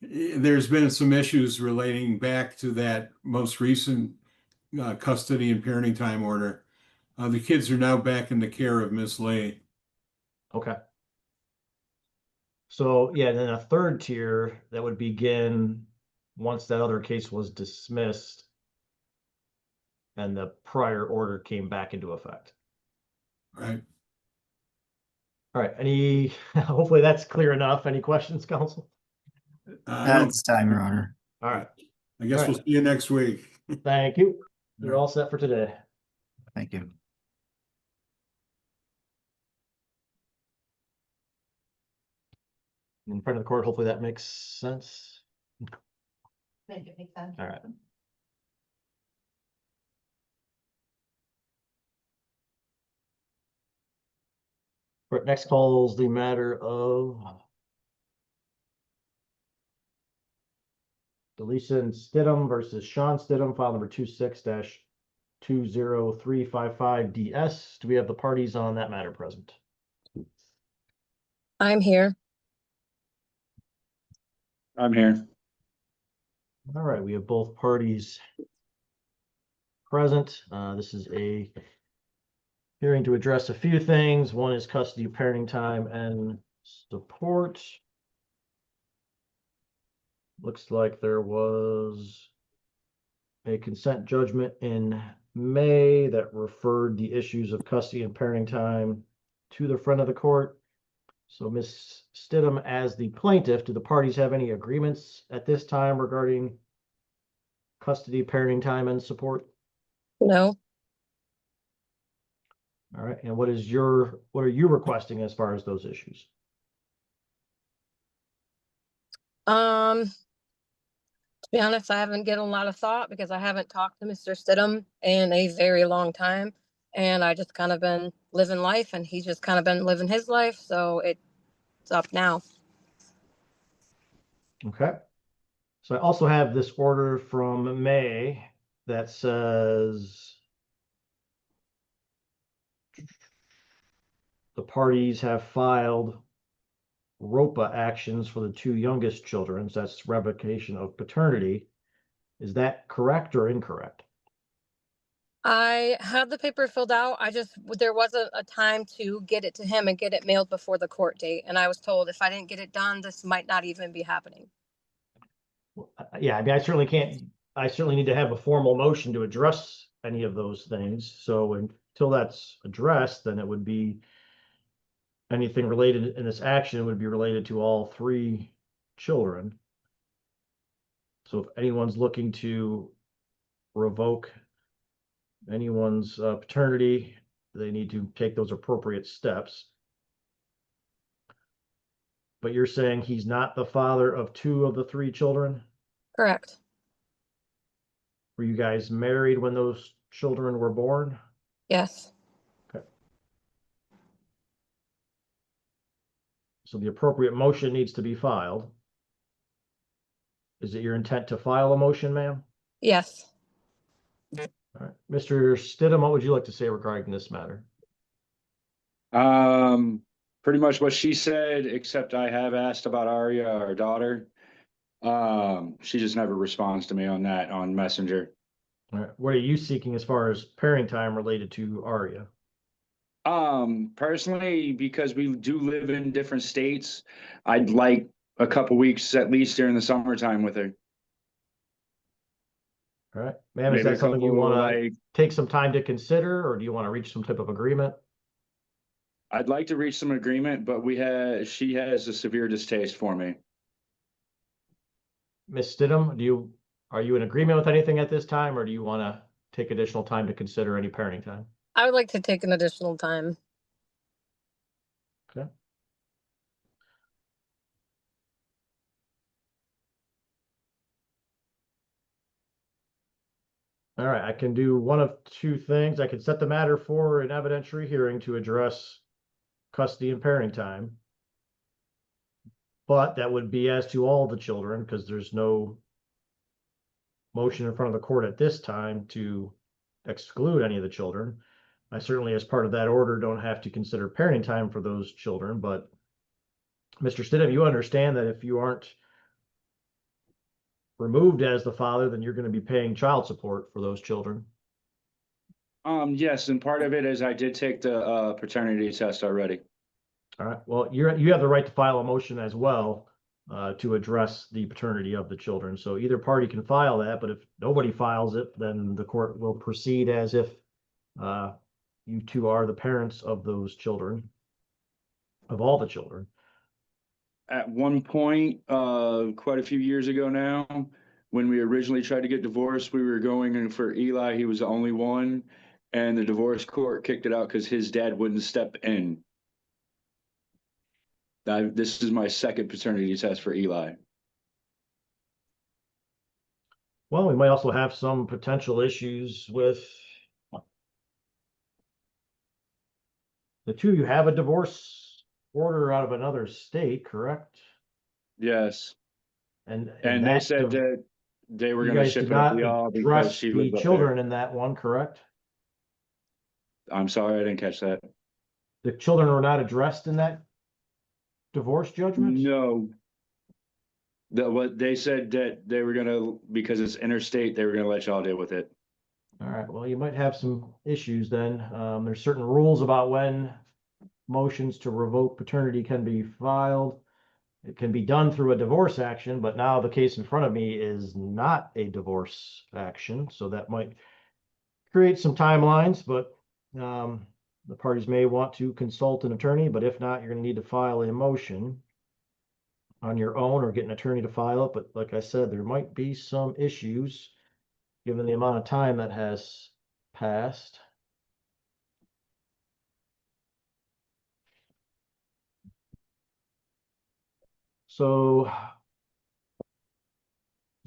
there's been some issues relating back to that most recent custody and parenting time order. The kids are now back in the care of Miss Lee. Okay. So yeah, then a third tier that would begin once that other case was dismissed and the prior order came back into effect. Right. All right, hopefully that's clear enough. Any questions, counsel? Not at this time, Your Honor. All right. I guess All we'll right. see you next week. Thank you. You're all set for today. Thank you. In front of the court, hopefully that makes sense. Make it make sense. All right. Right, next call is the matter of Delisa Stidham versus Sean Stidham, file number 26-20355DS. Do we have the parties on that matter present? I'm here. I'm here. All right, we have both parties present. This is a hearing to address a few things. One is custody, parenting time, and support. Looks like there was a consent judgment in May that referred the issues of custody and parenting time to the front of the court. So Ms. Stidham, as the plaintiff, do the parties have any agreements at this time regarding custody, parenting time, and support? No. All right, and what are you requesting as far as those issues? To be honest, I haven't given a lot of thought because I haven't talked to Mr. Stidham in a very long time. And I just kind of been living life and he's just kind of been living his life. So it's up now. Okay. So I also have this order from May that says the parties have filed ROPA actions for the two youngest children. So that's revocation of paternity. Is that correct or incorrect? I had the paper filled out. There wasn't a time to get it to him and get it mailed before the court date. And I was told if I didn't get it done, this might not even be happening. Yeah, I mean, I certainly need to have a formal motion to address any of those things. So until that's addressed, then it would be anything related in this action would be related to all three children. So if anyone's looking to revoke anyone's paternity, they need to take those appropriate steps. But you're saying he's not the father of two of the three children? Correct. Were you guys married when those children were born? Yes. Okay. So the appropriate motion needs to be filed. Is it your intent to file a motion, ma'am? Yes. All right. Mr. Stidham, what would you like to say regarding this matter? Pretty much what she said, except I have asked about Aria, our daughter. She just never responds to me on that on Messenger. All right. What are you seeking as far as parenting time related to Aria? Personally, because we do live in different states, I'd like a couple weeks at least during the summertime with her. All right, ma'am, is Maybe that something you couple, want to take some time to consider, or do you want to reach some type of agreement? I'd like to reach some agreement, but she has a severe distaste for me. Ms. Stidham, are you in agreement with anything at this time, or do you want to take additional time to consider any parenting time? I would like to take an additional time. Okay. All right, I can do one of two things. I can set the matter for an evidentiary hearing to address custody and parenting time. But that would be as to all the children, because there's no motion in front of the court at this time to exclude any of the children. I certainly, as part of that order, don't have to consider parenting time for those children, but Mr. Stidham, you understand that if you aren't removed as the father, then you're going to be paying child support for those children. Yes, and part of it is I did take the paternity test already. All right, well, you have the right to file a motion as well to address the paternity of the children. So either party can file that, but if nobody files it, then the court will proceed as if you two are the parents of those children, of all the children. At one point, quite a few years ago now, when we originally tried to get divorced, we were going in for Eli. He was the only one, and the divorce court kicked it out because his dad wouldn't step in. This is my second paternity test for Eli. Well, we might also have some potential issues with the two of you have a divorce order out of another state, correct? Yes. And they that said that they were you going to guys ship did it up not to y'all because address she the lives up children there. in that one, correct? I'm sorry, I didn't catch that. The children were not addressed in that divorce judgment? No. What they said that they were gonna, because it's interstate, they were gonna let y'all deal with it. All right, well, you might have some issues then. There's certain rules about when motions to revoke paternity can be filed. It can be done through a divorce action, but now the case in front of me is not a divorce action, so that might create some timelines, but the parties may want to consult an attorney, but if not, you're gonna need to file a motion on your own or get an attorney to file it. But like I said, there might be some issues given the amount of time that has passed. So,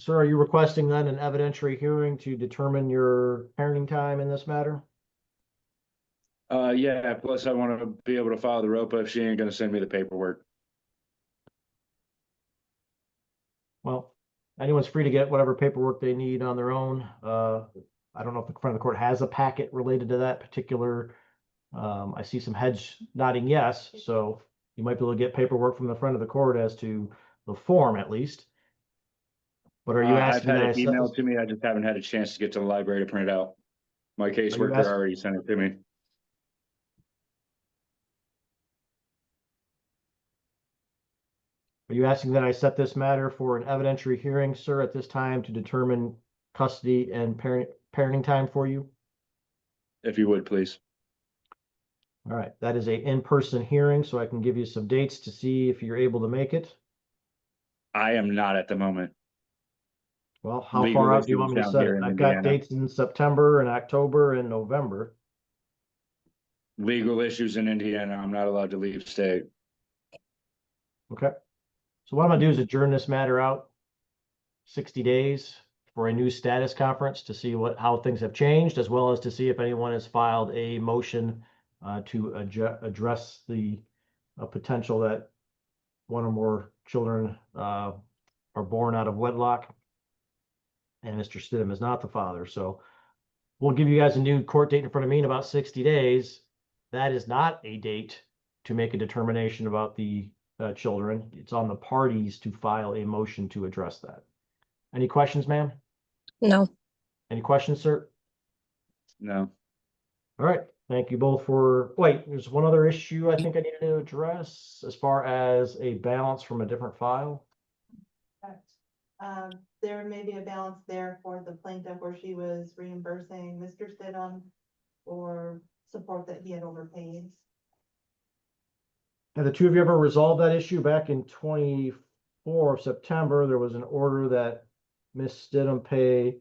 sir, are you requesting then an evidentiary hearing to determine your parenting time in this matter? Yeah, plus I want to be able to file the ROPA if she ain't gonna send me the paperwork. Well, anyone's free to get whatever paperwork they need on their own. I don't know if the front of the court has a packet related to that particular. I see some heads nodding yes, so you might be able to get paperwork from the front of the court as to the form at least. But are you I've asking had that I it set emailed this? to me. I just haven't had a chance to get to the library to print it out. My caseworker ask- already sent it to me. Are you asking that I set this matter for an evidentiary hearing, sir, at this time to determine custody and parenting time for you? If you would, please. All right, that is a in-person hearing, so I can give you some dates to see if you're able to make it. I am not at the moment. Well, how Legal far out do you issues want me to down set here it? in I've got Indiana. dates in September and October and November. Legal issues in Indiana. I'm not allowed to leave state. Okay. So what I'm gonna do is adjourn this matter out 60 days for a new status conference to see how things have changed, as well as to see if anyone has filed a motion to address the potential that one or more children are born out of wedlock, and Mr. Stidham is not the father. So we'll give you guys a new court date in front of me in about 60 days. That is not a date to make a determination about the children. It's on the parties to file a motion to address that. Any questions, ma'am? No. Any questions, sir? No. All right. Thank you both for, wait, there's one other issue I think I needed to address as far as a balance from a different file. Correct. There may be a balance there for the plaintiff where she was reimbursing Mr. Stidham for support that he had overpaid. Have the two of you ever resolved that issue? Back in 24 of September, there was an order that Ms. Stidham pay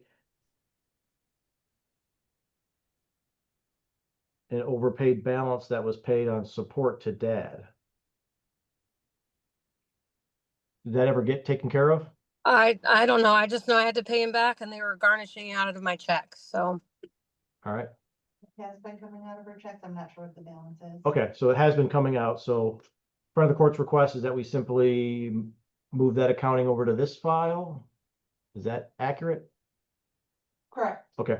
an overpaid balance that was paid on support to dad. Did that ever get taken care of? I don't know. I just know I had to pay him back and they were garnishing out of my check. So All right. It has been coming out of her checks. I'm not sure what the balance is. Okay, so it has been coming out. So front of the court's request is that we simply move that accounting over to this file. Is that accurate? Correct. Okay.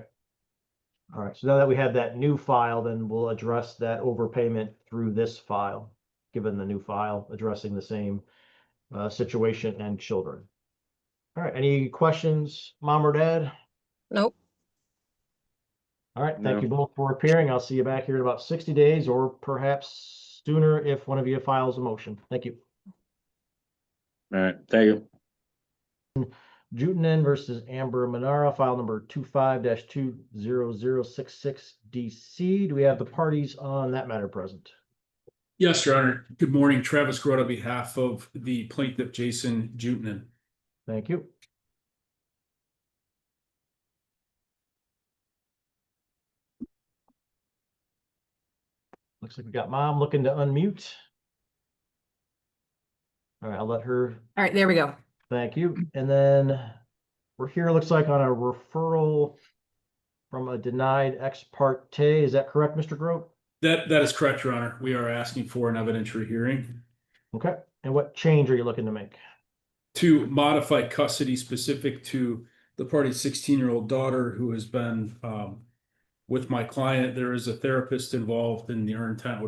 All right, so now that we have that new file, then we'll address that overpayment through this file, given the new file addressing the same situation and children. All right, any questions, mom or dad? nope. All right, thank No. you both for appearing. I'll see you back here in about 60 days or perhaps sooner if one of you files a motion. Thank you. All right, thank you. Jutinen versus Amber Manara, file number 25-20066 DC. Do we have the parties on that matter present? Yes, Your Honor. Good morning. Travis Grote on behalf of the plaintiff, Jason Jutinen. Thank you. Looks like we got mom looking to unmute. All right, I'll let her. All right, there we go. Thank you. And then we're here, looks like on a referral from a denied ex parte. Is that correct, Mr. Grote? That is correct, Your Honor. We are asking for an evidentiary hearing Okay. And what change are you looking to make? to modify custody specific to the party's 16-year-old daughter who has been with my client. There is a therapist involved, and our intent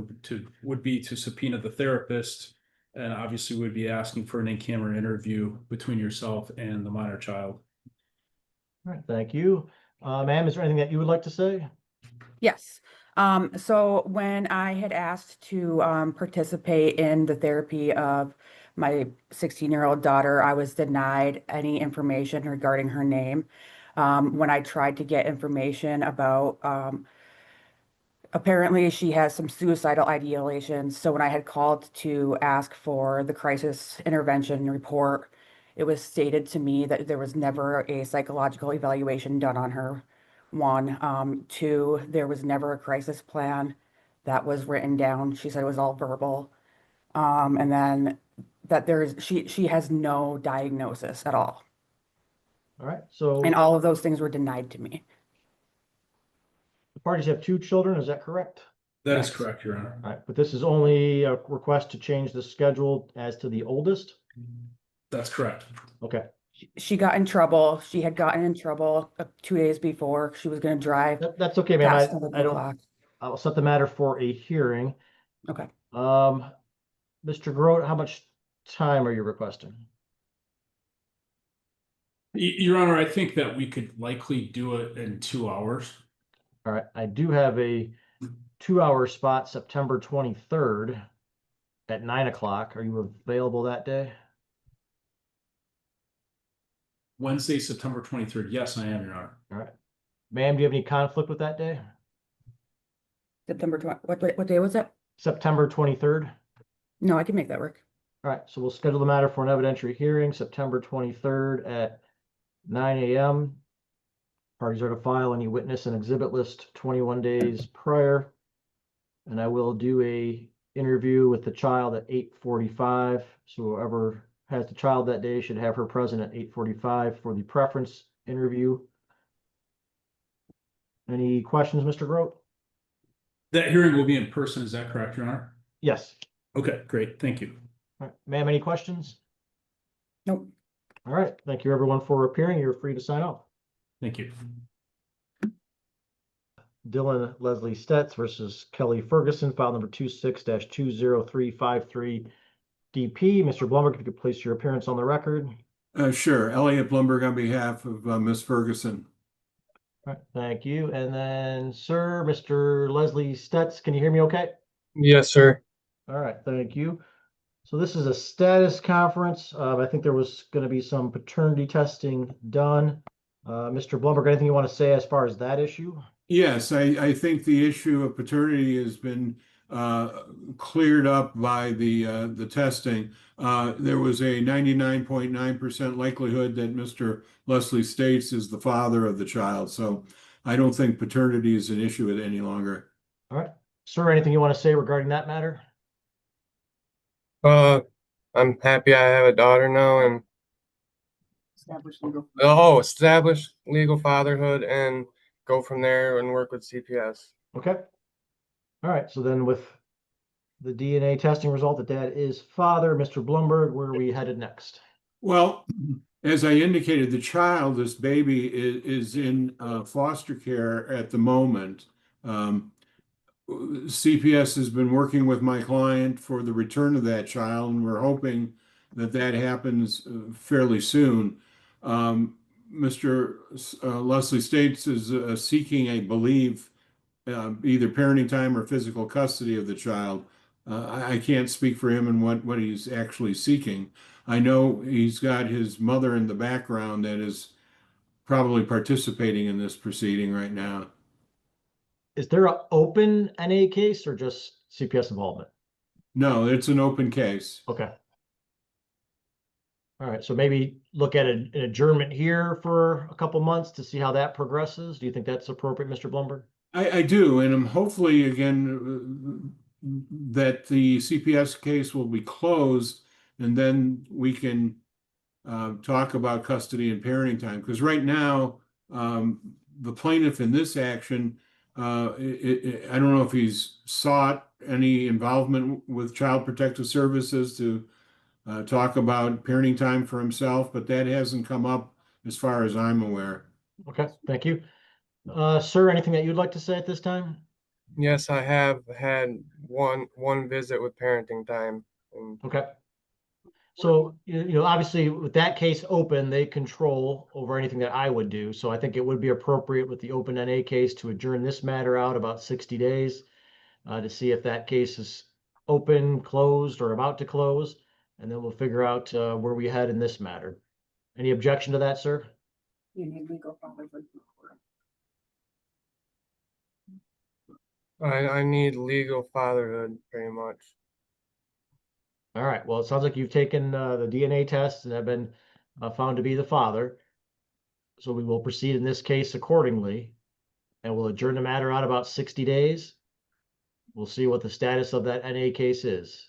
would be to subpoena the therapist, and obviously would be asking for an in-camera interview between yourself and the minor child. All right, thank you. Ma'am, is there anything that you would like to say? Yes. So when I had asked to participate in the therapy of my 16-year-old daughter, I was denied any information regarding her name. When I tried to get information about, apparently she has some suicidal ideations. So when I had called to ask for the crisis intervention report, it was stated to me that there was never a psychological evaluation done on her. One, two, there was never a crisis plan that was written down. She said it was all verbal. And then that she has no diagnosis at all. All right, so And all of those things were denied to me. the parties have 2 children, is that correct? That is Yes. correct, Your Honor. All right, but this is only a request to change the schedule as to the oldest? That's correct. Okay, She got in trouble. She had gotten in trouble 2 days before. She was going to drive that's okay, ma'am. past 11 I don't, o'clock. I'll set the matter for a hearing. Okay. Mr. Grote, how much time are you requesting? Your Honor, I think that we could likely do it in 2 hours. All right, I do have a 2-hour spot, September 23rd at 9 o'clock. Are you available that day? Wednesday, September 23rd. Yes, I am, Your Honor. All right. Ma'am, do you have any conflict with that day? September 20, what day was it? September 23rd? No, I can make that work. All right, so we'll schedule the matter for an evidentiary hearing, September 23rd at 9 a.m. Parties are to file any witness and exhibit list 21 days prior. And I will do a interview with the child at 8:45. So whoever has the child that day should have her present at 8:45 for the preference interview. Any questions, Mr. Grote? That hearing will be in person. Is that correct, Your Honor? Yes. Okay, great. Thank you. All right. Ma'am, any questions? Nope. All right. Thank you, everyone, for appearing. You're free to sign off. Thank you. Dylan Leslie Stetz versus Kelly Ferguson, file number 26-20353 DP. Mr. Blumberg, if you could place your appearance on the record. Sure. Elliot Blumberg on behalf of Miss Ferguson. All right, thank you. And then, sir, Mr. Leslie Stetz, can you hear me okay? Yes, sir. All right, thank you. So this is a status conference. I think there was going to be some paternity testing done. Mr. Blumberg, anything you want to say as far as that issue? Yes, I think the issue of paternity has been cleared up by the testing. There was a 99.9% likelihood that Mr. Leslie States is the father of the child. So I don't think paternity is an issue any longer. All right. Sir, anything you want to say regarding that matter? I'm happy I have a daughter now, and Establish legal fatherhood and go from there and work with CPS. Okay. All right, so then with the DNA testing result that dad is father, Mr. Blumberg, where are we headed next? Well, as I indicated, the child, this baby, is in foster care at the moment. CPS has been working with my client for the return of that child, and we're hoping that that happens fairly soon. Mr. Leslie States is seeking, I believe, either parenting time or physical custody of the child. I can't speak for him and what he's actually seeking. I know he's got his mother in the background that is probably participating in this proceeding right now. Is there an open NA case or just CPS involvement? No, it's an open case. Okay. All right, so maybe look at an adjournment here for a couple months to see how that progresses. Do you think that's appropriate, Mr. Blumberg? I do, and I'm hopefully again that the CPS case will be closed, and then we can talk about custody and parenting time. Because right now, the plaintiff in this action, I don't know if he's sought any involvement with Child Protective Services to talk about parenting time for himself, but that hasn't come up as far as I'm aware. Okay, thank you. Sir, anything that you'd like to say at this time? Yes, I have had one visit with parenting time. Okay. So, obviously with that case open, they control over anything that I would do. So I think it would be appropriate with the open NA case to adjourn this matter out about 60 days to see if that case is open, closed, or about to close. And then we'll figure out where we head in this matter. Any objection to that, sir? You need legal fatherhood. I need legal fatherhood pretty much. All right. Well, it sounds like you've taken the DNA tests and have been found to be the father. So we will proceed in this case accordingly, and we'll adjourn the matter out about 60 days. We'll see what the status of that NA case is.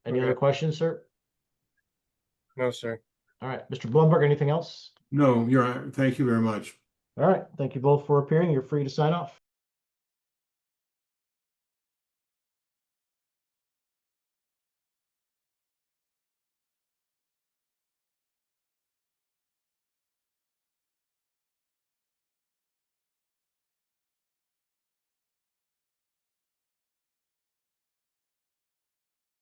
Any other questions, sir? No, sir. All right. Mr. Blumberg, anything else? No, thank you very much. All right. Thank you both for appearing. You're free to sign off.